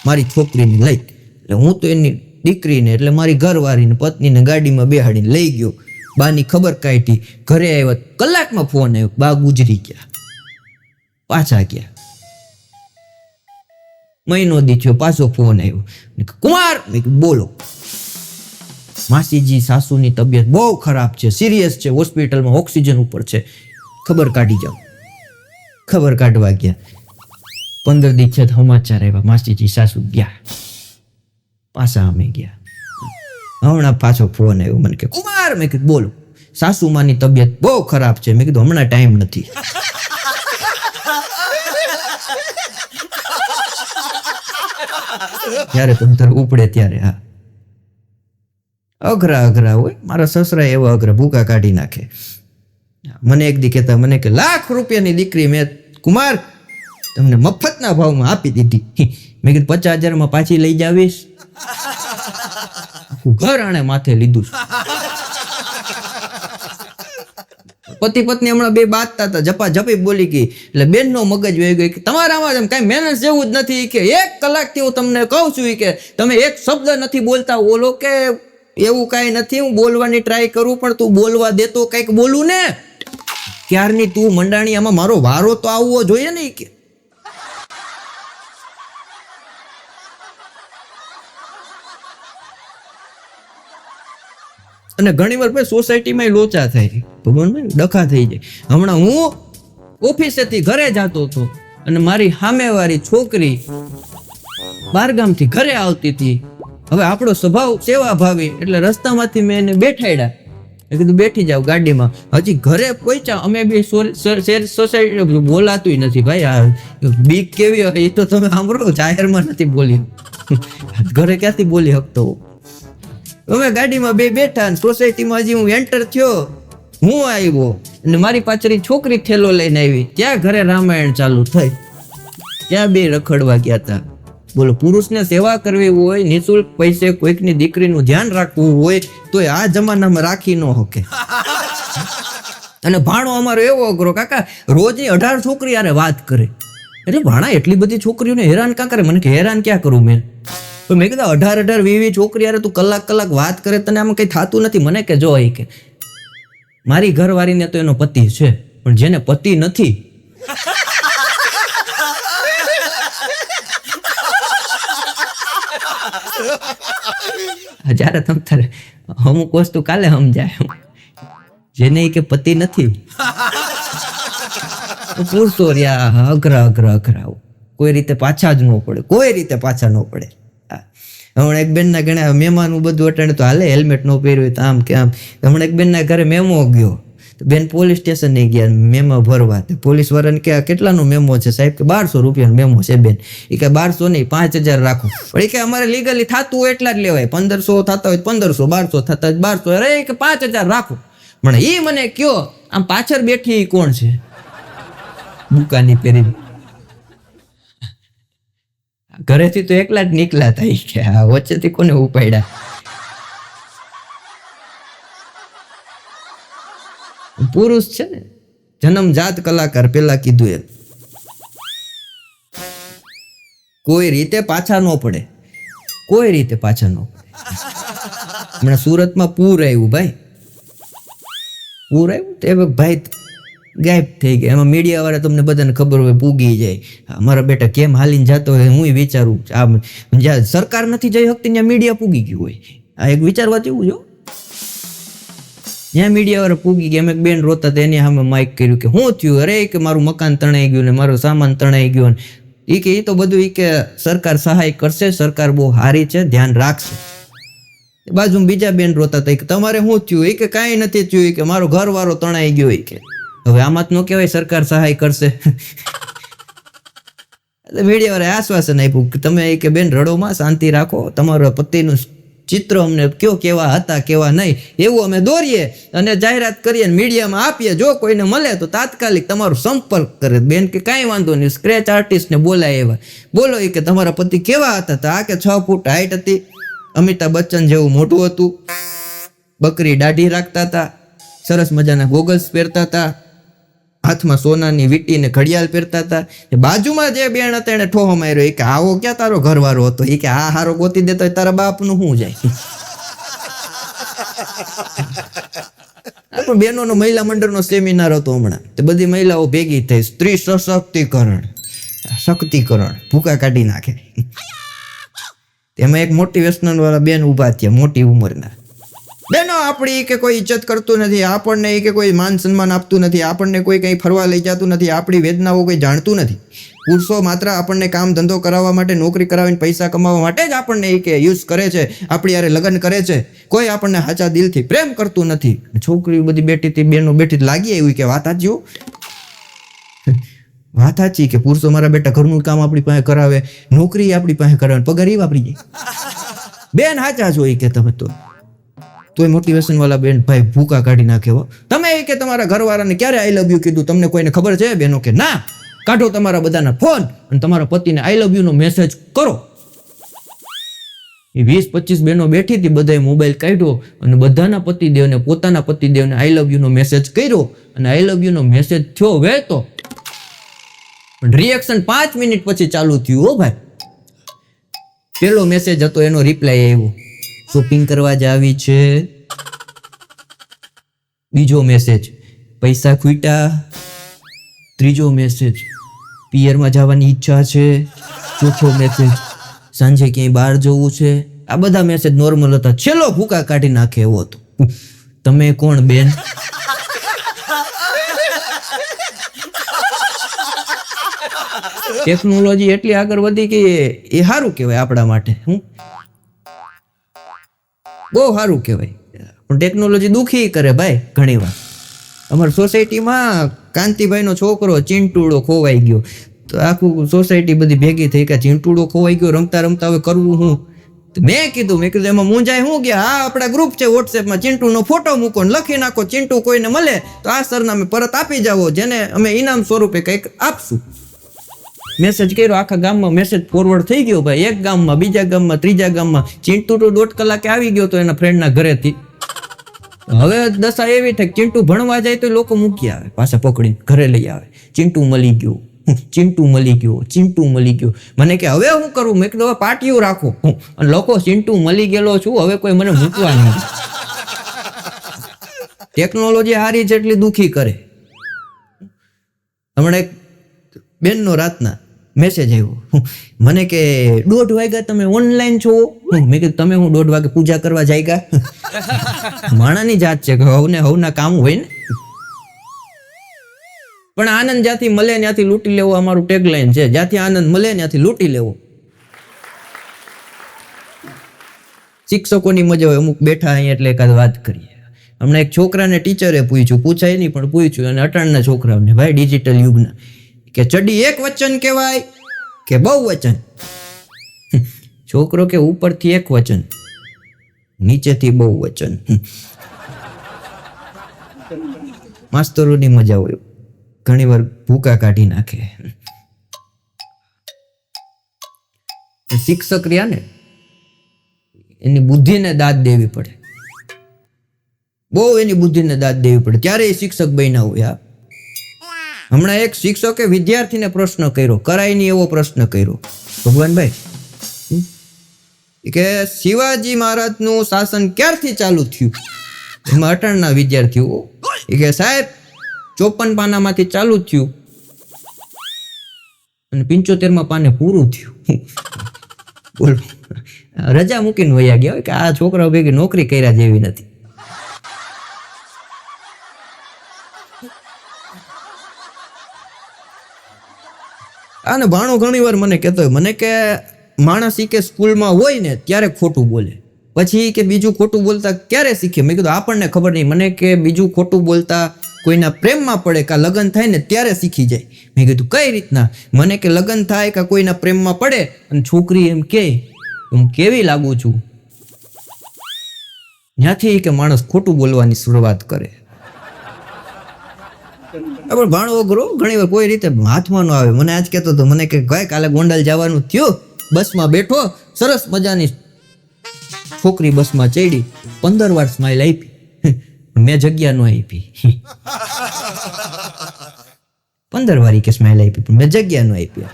A: મારી છોકરીને લઈ. એટલે હું તો એની દીકરીને એટલે મારી ઘરવાળીને પત્નીને ગાડીમાં બેહાડીને લઈ ગયો. બાની ખબર કાઢી, ઘરે આવ્યા, કલાકમાં ફોન આવ્યો, બા ગુજરી ગયા, પાછા ગયા. મહિનો દી થયો, પાછો ફોન આવ્યો, કુમાર બોલો માસીજી સાસુની તબિયત બહુ ખરાબ છે, સિરિયસ છે, હોસ્પિટલમાં ઓક્સિજન ઉપર છે, ખબર કાઢી જાઓ. ખબર કાઢવા ગયા, 15 દી છે સમાચાર આવ્યા, માસીજી સાસુ ગયા. પાછા અમે ગયા. હમણાં પાછો ફોન આવ્યો, મને કે કુમાર, મેં કીધું બોલો સાસુમાની તબિયત બહુ ખરાબ છે. મેં કીધું હમણાં ટાઈમ નથી. ત્યારે તમે તારે ઉપડે ત્યારે. હા, અઘરા હોય. મારા સસરા એવા અઘરા, ભૂકા કાઢી નાખે. મને એક દી કહેતા, મને કે ₹1,00,000 દીકરી મેં કુમાર તમને મફતના ભાવમાં આપી દીધી. મેં કીધું 50,000 પાછી લઈ જાવીશ? ઘર આણે માથે લીધું. પતિ પત્ની હમણાં 2 બાતતા હતા, ઝપાઝપી બોલી ગઈ. એટલે બેનનો મગજ વહી ગયો કે તમારામાં એમ કઈ મહેનત જેવું જ નથી, કે 1 કલાકથી હું તમને કહું છું કે તમે એક શબ્દ નથી બોલતા. બોલો કે એવું કાંઈ નથી, હું બોલવાની ટ્રાય કરું પણ તું બોલવા દેતો કંઈક બોલું ને. ક્યારની તું મંડાણી, આમાં મારો વારો તો આવવો જોઈએ ને. કે અને ઘણી વાર ભાઈ સોસાયટીમાં લોચા થાય, ભગવાન ડખા થઈ જાય. હમણાં હું ઓફિસેથી ઘરે જતો હતો અને મારી સામેવાળી છોકરી બહારગામથી ઘરે આવતી હતી. હવે આપણો સ્વભાવ સેવા ભાવી એટલે રસ્તામાંથી મેં એને બેઠાડ્યા. મેં કીધું બેઠી જાવ ગાડીમાં. હજી ઘરે પહોંચ્યા અમે બી સોસાયટી બોલાતું નથી ભાઈ. આ બીક કેવી હોય એ તો તમે સાંભળો, જાહેરમાં નથી બોલી. ઘરે ક્યાંથી બોલી શકતો. અમે ગાડીમાં બેઠા સોસાયટીમાં. હજી હું એન્ટર થયો, હું આવ્યો અને મારી પાછળ છોકરી થેલો લઈને આવી. ત્યાં ઘરે રામાયણ ચાલુ થઈ. ત્યાં બે રખડવા ગયા હતા. બોલો, પુરુષને સેવા કરવી હોય, નિઃશુલ્ક પૈસે કોઈકની દીકરીનું ધ્યાન રાખવું હોય તો આ જમાનામાં રાખી ન શકે. અને ભાણો અમારો એવો અઘરો, કાકા રોજ 18 છોકરી યારે વાત કરે. એટલે ભાણા એટલી બધી છોકરીઓને હેરાન ક્યાં કરે? મને કે હેરાન ક્યાં કરું મેં? તો મેં કીધું 18 20 છોકરી યારે તું કલાક વાત કરે, તને આમાં કઈ થતું નથી? મને કે જો એ કે મારી ઘરવાળીને તો એનો પતિ છે, પણ જેને પતિ નથી જયારે તમ તારે અમુક વસ્તુ કાલે સમજાય. જેને કે પતિ નથી પૂરતો રહ્યા અઘરા કોઈ રીતે પાછા જ ન પડે, કોઈ રીતે પાછા ન પડે. હમણાં એક બેનના ઘણા મહેમાનું બધું અટાણે તો હાલે, હેલ્મેટ ન પહેર્યું તો આમ કે આમ. હમણાં એક બેનના ઘરે મેમો ગયો, બેન પોલીસ સ્ટેશન નહીં ગયા મેમો ભરવા. પોલીસ વાળાને કે કેટલાનો મેમો છે સાહેબ? કે 1200 રૂપિયાનો મેમો છે બેન. એ કે 1200 નહીં 5000 રાખો. પણ એ કે અમારે લીગલી થતું હોય એટલા જ લેવાય. 1500 થતા હોય 1500, 1200 થતા હોય 1200. અરે કે 5000 રાખો. પણ એ મને કયો આમ પાછળ બેઠી કોણ છે? બુકાની પહેરી. ઘરેથી તો એકલા જ નીકળ્યા થાય કે આ વચ્ચેથી કોને ઉપાડ્યા? પુરુષ છે ને જન્મજાત કલાકાર, પેલા કીધું એમ કોઈ રીતે પાછા ન પડે, કોઈ રીતે પાછા ન પડે. હમણાં સુરતમાં પૂર આવ્યું ભાઈ, પૂર આવ્યું તે ભાઈ ગાયબ થઈ ગયા. એમાં મીડિયા વાળા તમને બધાને ખબર હોય પૂગી જાય. મારા બેટા કેમ હાલીને જતો હોય હું વિચારું. આમ જ્યાં સરકાર નથી જઈ શકતી ત્યાં મીડિયા પૂગી ગયું હોય. આ એક વિચારવા જેવું છે. જ્યાં મીડિયા વાળા પૂગી ગયા, એમ એક બેન રોતા હતા, એની સામે માઇક કર્યું કે શું થયું? અરે કે મારું મકાન તણાઈ ગયું ને મારો સામાન તણાઈ ગયો. એ કે એ તો બધું એ કે સરકાર સહાય કરશે, સરકાર બહુ સારી છે, ધ્યાન રાખશે. બાજુ બીજા બેન રોતા હતા કે તમારે શું થયું? એ કે કાંઈ નથી થયું, કે મારો ઘરવાળો તણાઈ ગયો. એ કે હવે આમાં જ ન કહેવાય સરકાર સહાય કરશે. મીડિયા વાળાએ આશ્વાસન આપ્યું કે તમે કે બેન રડોમાં, શાંતિ રાખો, તમારા પતિનું ચિત્ર અમને કયો કેવા હતા કેવા નહીં એવું અમે દોરીએ અને જાહેરાત કરીએ, મીડિયામાં આપીએ. જો કોઈને મળે તો તાત્કાલિક તમારો સંપર્ક કરે. બેન કે કાંઈ વાંધો નહીં, સ્ક્રેચ આર્ટિસ્ટને બોલાય એવા. બોલો એ કે તમારા પતિ કેવા હતા? આ કે 6 ફૂટ હાઈટ હતી, અમિતાભ બચ્ચન જેવું મોટું હતું, બકરી દાઢી રાખતા હતા, સરસ મજાના ગોગલ્સ પહેરતા હતા, હાથમાં સોનાની વીંટીને ઘડિયાળ પહેરતા હતા. બાજુમાં જે બેન હતા એને ઠોહો માર્યો. એ કે આવો ક્યાં તારો ઘરવાળો હતો? એ કે આ હારો ગોતી દેતો હોય તારા બાપનું શું જાય? પણ બહેનોનો મહિલા મંડળનો સેમિનાર હતો હમણાં, તે બધી મહિલાઓ ભેગી થઈ. સ્ત્રી સશક્તિકરણ, ભૂકા કાઢી નાખે. એમાં એક મોટિવેશનલ વાળા બેન ઉભા થયા, મોટી ઉંમરના. બેનો આપણી કે કોઈ ઇજ્જત કરતું નથી, આપણને કે કોઈ માન સન્માન આપતું નથી, આપણને કોઈ કંઈ ફરવા લઈ જતું નથી, આપણી વેદનાઓ કોઈ જાણતું નથી. પુરુષો માત્ર આપણને કામ ધંધો કરાવવા માટે, નોકરી કરાવીને પૈસા કમાવા માટે જ આપણને કે યુઝ કરે છે, આપણી યારે લગ્ન કરે છે. કોઈ આપણને સાચા દિલથી પ્રેમ કરતું નથી. છોકરીઓ બધી બેઠી હતી, બેનો બેઠી લાગી એવી કે વાત સાચી, વાત સાચી કે પુરુષો મારા બેટા ઘરનું કામ આપણી પાસે કરાવે, નોકરી આપણી પાસે કરાવે, પગાર એ વાપરી જાય. બેન સાચા છો એ કે તમે તોય મોટિવેશન વાળા બેન ભાઈ ભૂકા કાઢી નાખે. તમે એ કે તમારા ઘરવાળાને ક્યારે આઈ લવ યુ કીધું તમને કોઈને ખબર છે? બેનો કે ના. કાઢો તમારા બધાના ફોન અને તમારા પતિને આઈ લવ યુ નો મેસેજ કરો. એ 20-25 બહેનો બેઠી હતી, બધાએ મોબાઈલ કાઢ્યો અને બધાના પતિદેવને, પોતાના પતિદેવને આઈ લવ યુ નો મેસેજ કર્યો. અને આઈ લવ યુ નો મેસેજ થયો વહેતો, પણ રિએક્શન 5 મિનિટ પછી ચાલુ થયું. હો ભાઈ, પેલો મેસેજ હતો એનો રિપ્લાય આવ્યો, શોપિંગ કરવા જ આવી છે. બીજો મેસેજ, પૈસા ખૂટ્યા. ત્રીજો મેસેજ, પિયરમાં જવાની ઈચ્છા છે. ચોથો મેસેજ, સાંજે ક્યાંય બહાર જવું છે. આ બધા મેસેજ નોર્મલ હતા. છેલ્લો ભૂકા કાઢી નાખે એવો હતો. તમે કોણ બેન? ટેકનોલોજી એટલી આગળ વધી કે એ સારું કહેવાય આપણા માટે. બહુ સારું કહેવાય. પણ ટેકનોલોજી દુઃખી કરે ભાઈ ઘણી વાર. અમારી સોસાયટીમાં કાંતિભાઈનો છોકરો ચીંટુડો ખોવાઈ ગયો, તો આખું સોસાયટી બધી ભેગી થઈ કે ચીંટુડો ખોવાઈ ગયો, રમતા રમતા હવે કરવું હું. મેં કીધું એમાં મૂંઝાય શું ગયા, હા આપણા ગ્રુપ છે વોટ્સએપમાં, ચિંટુનો ફોટો મૂકો ને લખી નાખો ચિંટુ કોઈને મળે તો આ સરનામે પરત આપી જાવો, જેને અમે ઇનામ સ્વરૂપે કંઈક આપશું. મેસેજ કર્યો, આખા ગામમાં મેસેજ ફોરવર્ડ થઈ ગયો ભાઈ, એક ગામમાં, બીજા ગામમાં, ત્રીજા ગામમાં. ચિંટુ તો 1.5 કલાકે આવી ગયો તો એના ફ્રેન્ડના ઘરેથી. હવે દશા એવી થાય ચિંટુ ભણવા જાય તો લોકો મૂકી આવે, પાછા પકડીને ઘરે લઈ આવે, ચિંટુ મળી ગયો, ચિંટુ મળી ગયો, ચિંટુ મળી ગયો. મને કે હવે હું કરું? મેં કીધું હવે પાટિયું રાખો, અને લોકો ચિંટુ મળી ગયેલો છું, હવે કોઈ મને મૂકવા નહીં. ટેકનોલોજી હારી જેટલી દુઃખી કરે. હમણાં એક બેનનો રાતના મેસેજ આવ્યો, મને કે 1:30 વાગ્યા તમે ઓનલાઈન છો? મેં કીધું તમે હું 1:30 વાગે પૂજા કરવા જાયગા? માણાની જાત છે કે હવના કામ હોય ને. પણ આનંદ જ્યાંથી મળે ત્યાંથી લૂંટી લેવો અમારું ટેગલાઈન છે, જ્યાંથી આનંદ મળે ત્યાંથી લૂંટી લેવો. શિક્ષકોની મજા હોય, અમુક બેઠા અહીં એટલે એકાદ વાત કરીએ. હમણાં એક છોકરાને ટીચરે પૂછાય નહીં પણ પૂછ્યું, અને અટાણના છોકરાઓને ભાઈ ડિજિટલ યુગના, કે ચડી એક વચન કહેવાય કે બહુવચન? છોકરો કે ઉપરથી એક વચન, નીચેથી બહુવચન. માસ્તરોની મજા હોય, ઘણી વાર ભૂકા કાઢી નાખે. શિક્ષક રહ્યા ને એની બુદ્ધિને દાદ દેવી પડે, બહુ એની બુદ્ધિને દાદ દેવી પડે, ત્યારે એ શિક્ષક બન્યા હોય. હમણાં એક શિક્ષકે વિદ્યાર્થીને પ્રશ્ન કર્યો, કરાય નહીં એવો પ્રશ્ન કર્યો, ભગવાનભાઈ કે શિવાજી મહારાજનું શાસન ક્યારથી ચાલુ થયું? એમાં અટાણના વિદ્યાર્થીઓ કે સાહેબ 54 પાનામાંથી ચાલુ થયું અને 75માં પાને પૂરું થયું. બોલો, રજા મૂકીને વયા ગયા હોય કે આ છોકરાઓ ભેગી નોકરી કર્યા જેવી નથી. આને ભાણો ઘણી વાર મને કહેતો હોય, મને કે માણસ કે સ્કૂલમાં હોય ને ત્યારે ખોટું બોલે, પછી કે બીજું ખોટું બોલતા ક્યારે શીખે? મેં કીધું આપણને ખબર નહીં. મને કે બીજું ખોટું બોલતા કોઈના પ્રેમમાં પડે કે લગ્ન થાય ને ત્યારે શીખી જાય. મેં કીધું કઈ રીતના? મને કે લગ્ન થાય કે કોઈના પ્રેમમાં પડે અને છોકરી એમ કે હું કેવી લાગુ છું, ત્યાંથી કે માણસ ખોટું બોલવાની શરૂઆત કરે. પણ ભાણો અઘરો ઘણી વાર કોઈ રીતે હાથમાં ન આવે. મને આજ કહેતો હતો, મને કે ગાય કાલે ગોંડલ જવાનું થયું, બસમાં બેઠો, સરસ મજાની છોકરી બસમાં ચડી, 15 વાર સ્માઈલ આપી, મેં જગ્યા ન આપી. 15 વાર કે સ્માઈલ આપી પણ મેં જગ્યા ન આપી.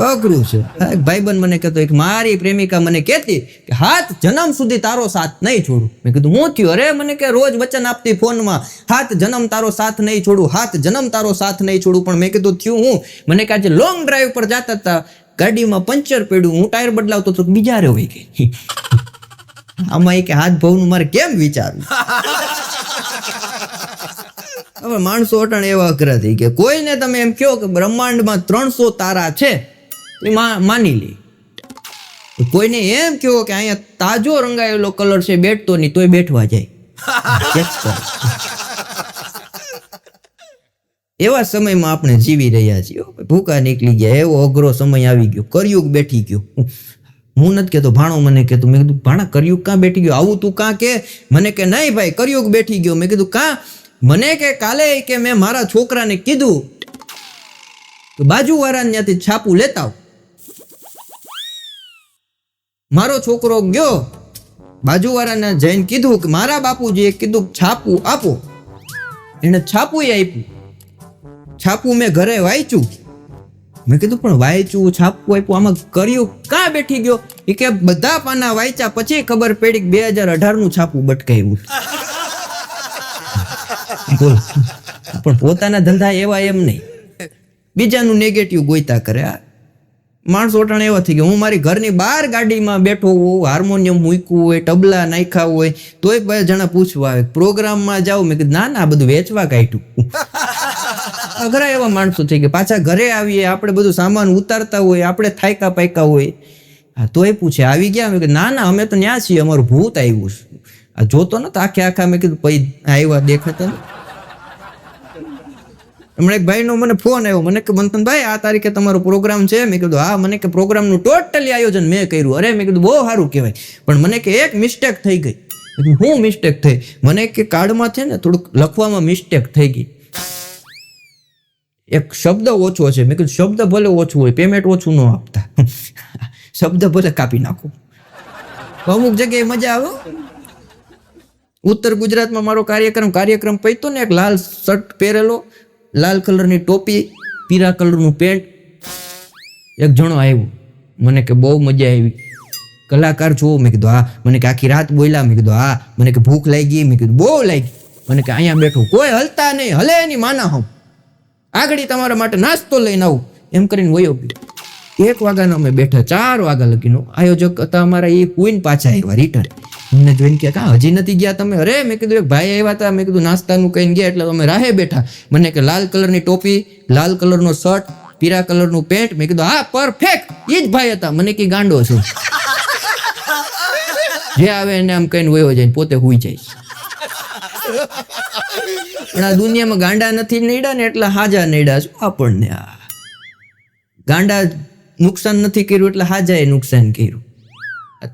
A: અઘરું છે. ભાઈબંધ મને કહેતો, એક મારી પ્રેમિકા મને કહેતી કે હાથ જન્મ સુધી તારો સાથ નહીં છોડું. મેં કીધું હું થયું? અરે મને કે રોજ વચન આપતી ફોનમાં, હાથ જન્મ તારો સાથ નહીં છોડું, હાથ જન્મ તારો સાથ નહીં છોડું. પણ મેં કીધું થયું હું? મને કે આજે લોંગ ડ્રાઈવ પર જતા હતા, ગાડીમાં પંચર પડ્યું, હું ટાયર બદલાવતો તો બીજા રે હોય ગઈ. આમાં કે હાથ ભાવનું મારે કેમ વિચારવું? હવે માણસો અટાણ એવા અઘરા થઈ ગયા. કોઈને તમે એમ કહો કે બ્રહ્માંડમાં 300 તારા છે, માની લે. કોઈને એમ કહો કે અહીંયા તાજો રંગાયેલો કલર છે, બેઠતો નહીં, તોય બેઠવા જાય. એવા સમયમાં આપણે જીવી રહ્યા છીએ. ભૂકા નીકળી ગયા, એવો અઘરો સમય આવી ગયો, કળિયુગ બેઠી ગયો. હું નથી કહેતો, ભાણો મને કહેતો, મેં કીધું ભાણા કળિયુગ કાં બેઠી ગયો? આવું તું કાં કે? મને કે નહીં ભાઈ કળિયુગ બેઠી ગયો. મેં કીધું કાં? મને કે કાલે કે મેં મારા છોકરાને કીધું કે બાજુવાળાને ત્યાંથી છાપું લેતા આવ. મારો છોકરો ગયો, બાજુવાળાને જઈને કીધું કે મારા બાપુજીએ કીધું છાપું આપો. એને છાપું આપ્યું. છાપું મેં ઘરે વાંચ્યું. મેં કીધું પણ વાંચ્યું, છાપું આપ્યું, આમાં કર્યું કાં બેઠી ગયો? એ કે બધા પાના વાંચ્યા પછી ખબર પડી કે 2018 છાપું બટકાયું. પણ પોતાના ધંધા એવા એમ નહીં, બીજાનું નેગેટિવ ગોઈતા કરે. માણસો ઓટાણ એવા થઈ ગયા. હું મારી ઘરની બહાર ગાડીમાં બેઠો હોઉં, હાર્મોનિયમ મૂક્યું હોય, તબલા નાખ્યા હોય, તોય બે જણા પૂછવા આવે પ્રોગ્રામમાં જાઉં. મેં કીધું ના ના, બધું વેચવા કાઢ્યું. અઘરા એવા માણસો થઈ ગયા. પાછા ઘરે આવીએ, આપણે બધું સામાન ઉતારતા હોય, આપણે થાયકા પાયકા હોય, હા તોય પૂછે આવી ગયા? મેં કીધું ના અમે તો ન્યા છીએ, અમારું ભૂત આવ્યું છે. આ જોતો ને તો આખા મેં કીધું પૈ આવ્યા દેખાતા ને. હમણાં એક ભાઈનો મને ફોન આવ્યો, મને કે મંથનભાઈ આ તારીખે તમારો પ્રોગ્રામ છે? મેં કીધું હા. મને કે પ્રોગ્રામનું ટોટલી આયોજન મેં કર્યું. અરે મેં કીધું બહુ સારું કહેવાય, પણ મને કે એક મિસ્ટેક થઈ ગઈ. હું મિસ્ટેક થઈ? મને કે કાર્ડમાં છે ને થોડુંક લખવામાં મિસ્ટેક થઈ ગઈ, એક શબ્દ ઓછો છે. મેં કીધું શબ્દ ભલે ઓછું હોય, પેમેન્ટ ઓછું ન આપતા, શબ્દ ભલે કાપી નાખો. અમુક જગ્યાએ મજા આવે. ઉત્તર ગુજરાતમાં મારો કાર્યક્રમ પૈતો ને, એક લાલ શર્ટ પહેરેલો, લાલ કલરની ટોપી, પીળા કલરનું પેન્ટ, એક જણો આવ્યો. મને કે બહુ મજા આવી, કલાકાર છો? મેં કીધું હા. મને કે આખી રાત બોલ્યા? મેં કીધું હા. મને કે ભૂખ લાગી? મેં કીધું બહુ લાગી. મને કે અહીંયા બેઠું કોઈ હલતા નહીં, હલે એની માના હમ, આગળ તમારા માટે નાસ્તો લઈને આવું, એમ કરીને વયો ગયો. 1 વાગ્યાનો અમે બેઠા, 4 વાગ્યા લગીનો. આયોજક હતા અમારા, એ કોઈને પાછા આવ્યા રિટર્ન. મને જોઈને કે કા હજી નથી ગયા તમે? અરે મેં કીધું એક ભાઈ આવ્યા હતા, મેં કીધું નાસ્તાનું કહીને ગયા એટલે અમે રાહે બેઠા. મને કે લાલ કલરની ટોપી, લાલ કલરનો શર્ટ, પીળા કલરનું પેન્ટ. મેં કીધું હા પરફેક્ટ, એ જ ભાઈ હતા. મને કે ગાંડો છું, જે આવે એને આમ કહીને વયો જાય, પોતે હુઈ જાય. પણ આ દુનિયામાં ગાંડા નથી નડ્યા ને એટલે હાજા નડ્યા છું આપણને. આ ગાંડા નુકસાન નથી કર્યું એટલે હાજાએ નુકસાન કર્યું.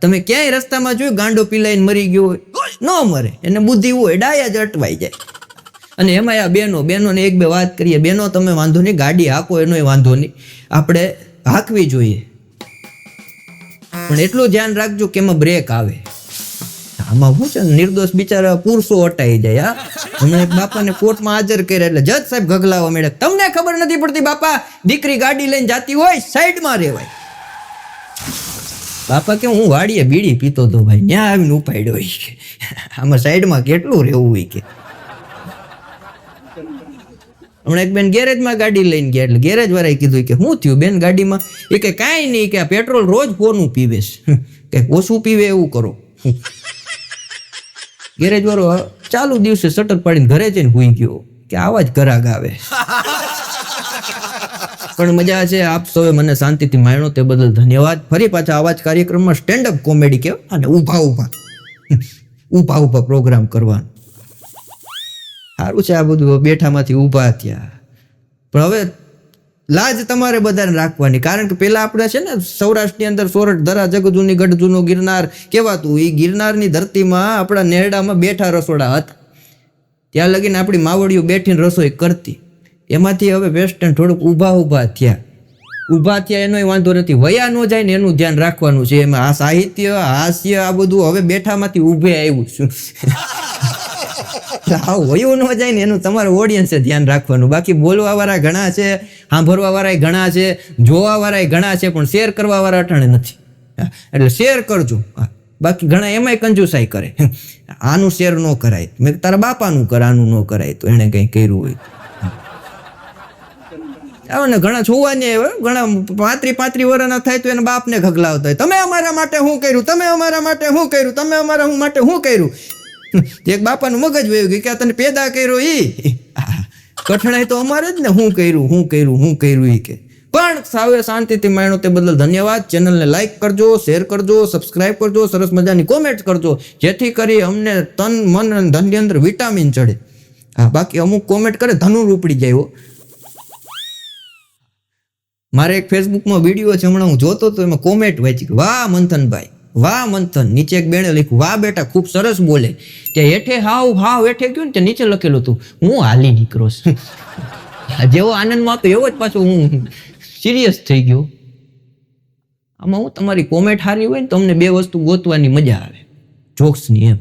A: તમે ક્યાંય રસ્તામાં જોયું ગાંડો પીલાઈને મરી ગયો હોય? ન મરે, એને બુદ્ધિ હોય, ડાયા જ અટવાઈ જાય. અને એમાં આ બહેનોને 1-2 વાત કરીએ. બહેનો તમે વાંધો નહીં, ગાડી હાંકો એનોય વાંધો નહીં, આપણે હાંકવી જોઈએ, પણ એટલું ધ્યાન રાખજો કે એમાં બ્રેક આવે. આમાં શું છે, નિર્દોષ બિચારા પુરુષો અટાઈ જાય. હા હમણાં એક બાપાને કોર્ટમાં હાજર કર્યા એટલે જજ સાહેબ ગગલાવા મળે, તમને ખબર નથી પડતી બાપા, દીકરી ગાડી લઈને જાતી હોય સાઈડમાં રહેવાય. બાપા કે હું વાડીએ બીડી પીતો હતો ભાઈ, ત્યાં આવીને ઉપાડ્યો હોય કે આમાં સાઈડમાં કેટલું રહેવું હોય કે. હમણાં એક બેન ગેરેજમાં ગાડી લઈને ગયા એટલે ગેરેજ વાળાએ કીધું કે શું થયું બેન ગાડીમાં? એ કે કાંઈ નહીં, કે આ પેટ્રોલ રોજ ફોનું પીવે છે, કે ઓછું પીવે એવું કરો. ગેરેજ વાળો ચાલુ દિવસે શટર પાડીને ઘરે જઈને હુઈ ગયો કે આવા જ ઘરાક આવે. પણ મજા છે, આપ સૌએ મને શાંતિથી માણ્યો તે બદલ ધન્યવાદ. ફરી પાછા આવા જ કાર્યક્રમમાં સ્ટેન્ડઅપ કોમેડી કહેવાય અને ઊભા પ્રોગ્રામ કરવાનો. સારું છે આ બધું, બેઠામાંથી ઊભા થયા. પણ હવે લાજ તમારે બધાને રાખવાની, કારણ કે પેલા આપણે છે ને સૌરાષ્ટ્રની અંદર સોરઠ, ધરા, જગજૂની, ગઢજૂનો ગિરનાર કહેવાતું. એ ગિરનારની ધરતીમાં આપણા નેરડામાં બેઠા રસોડા હતા. ત્યાં લગીને આપણી માવડીઓ બેઠીને રસોઈ કરતી. એમાંથી હવે વેસ્ટર્ન થોડુંક ઊભા થયા એનોય વાંધો નથી, વયા ન જાય ને એનું ધ્યાન રાખવાનું છે. એમાં આ સાહિત્ય, હાસ્ય, આ બધું હવે બેઠામાંથી ઊભે આવ્યું છું. હા વયું ન જાય ને એનું તમારે ઓડિયન્સે ધ્યાન રાખવાનું. બાકી બોલવા વાળા ઘણા છે, સાંભળવા વાળા ઘણા છે, જોવા વાળા ઘણા છે, પણ શેર કરવા વાળા અટાણે નથી. એટલે શેર કરજો. બાકી ઘણા એમાંય કંજુસાઈ કરે, આનું શેર ન કરાય, મેં તારા બાપાનું કર, આનું ન કરાય તો એને કંઈ કર્યું હોય. આવે ને ઘણા જોવાની ઘણા 35 વર્ષના થાય તો એના બાપને ખગલાવતા હોય, તમે અમારા માટે શું કર્યું, તમે અમારા માટે શું કર્યું, તમે અમારા માટે શું કર્યું. એક બાપાનું મગજ વયું ગયું કે તને પેદા કર્યો ઈ કઠણાઈ તો અમારે જ ને, શું કર્યું ઈ કે. પણ સાવે શાંતિથી માણ્યો તે બદલ ધન્યવાદ. ચેનલને લાઈક કરજો, શેર કરજો, સબસ્ક્રાઈબ કરજો, સરસ મજાની કોમેન્ટ કરજો, જેથી કરી અમને તન મન અને ધનની અંદર વિટામિન ચડે. હા બાકી અમુક કોમેન્ટ કરે ધનુર ઉપડી જાય. મારે એક ફેસબુકમાં વિડીયો છે હમણાં હું જોતો તો, એમાં કોમેન્ટ વાંચી, વાહ મંથનભાઈ, વાહ મંથન. નીચે એક બેને લખ્યું, વાહ બેટા ખૂબ સરસ બોલે. ત્યાં હેઠે હાવ હેઠે ગયું ને ત્યાં નીચે લખેલું હતું, હું હાલી નીકળો છું. જેવો આનંદમાં હતો એવો જ પાછો હું સિરિયસ થઈ ગયો. આમાં હું તમારી કોમેન્ટ સારી હોય ને તો અમને 2 વસ્તુ ગોતવાની મજા આવે, જોક્સની એમ.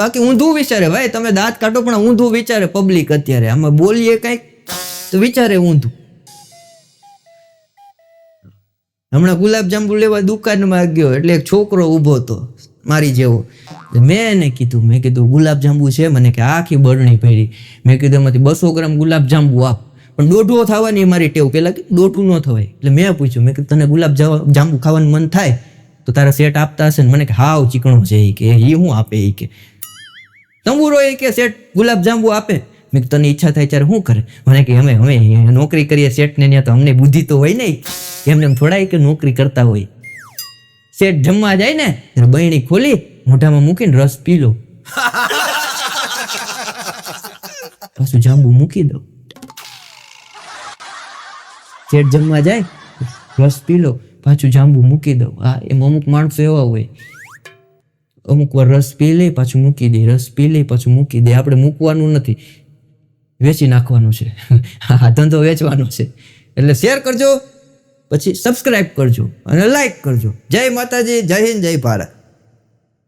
A: બાકી ઊંધું વિચારે ભાઈ, તમે દાંત કાઢો પણ ઊંધું વિચારે પબ્લિક. અત્યારે આમાં બોલીએ કંઈક તો વિચારે ઊંધું. હમણાં ગુલાબજાંબુ લેવા દુકાનમાં ગયો એટલે એક છોકરો ઊભો હતો મારી જેવો. મેં એને કીધું, મેં કીધું ગુલાબજાંબુ છે? મને કે આખી બરણી ભરી. મેં કીધું એમાંથી 200 ગ્રામ ગુલાબજાંબુ આપ. પણ દોઢો થવાની મારી ટેવ, પેલા કે દોઢું ન થવાય. એટલે મેં પૂછ્યું, મેં કીધું તને ગુલાબજાંબુ ખાવાનું મન થાય તો તારા સેટ આપતા હશે ને? મને કે હાવ ચીકણો છે એ કે, એ શું આપે એ કે, તંબુરો એ કે સેટ ગુલાબજાંબુ આપે. મેં તને ઈચ્છા થાય ત્યારે શું કરે? મને કે અમે નોકરી કરીએ સેટને ત્યાં તો અમને બુદ્ધિ તો હોય નહીં, એમને થોડા કે નોકરી કરતા હોય. શેઠ જમવા જાય ને ત્યારે બહેણી ખોલી મોઢામાં મૂકીને રસ પી લો, પાછું જાંબુ મૂકી દો. શેઠ જમવા જાય રસ પી લો, પાછું જાંબુ મૂકી દો. હા, એમ અમુક માણસો એવા હોય, અમુક વાર રસ પી લે પાછું મૂકી દે, રસ પી લે પાછું મૂકી દે. આપણે મૂકવાનું નથી, વેચી નાખવાનું છે. હા, ધંધો વેચવાનો છે. એટલે શેર કરજો, પછી સબસ્ક્રાઇબ કરજો અને લાઈક કરજો. જય માતાજી, જય હિન્દ, જય ભારત.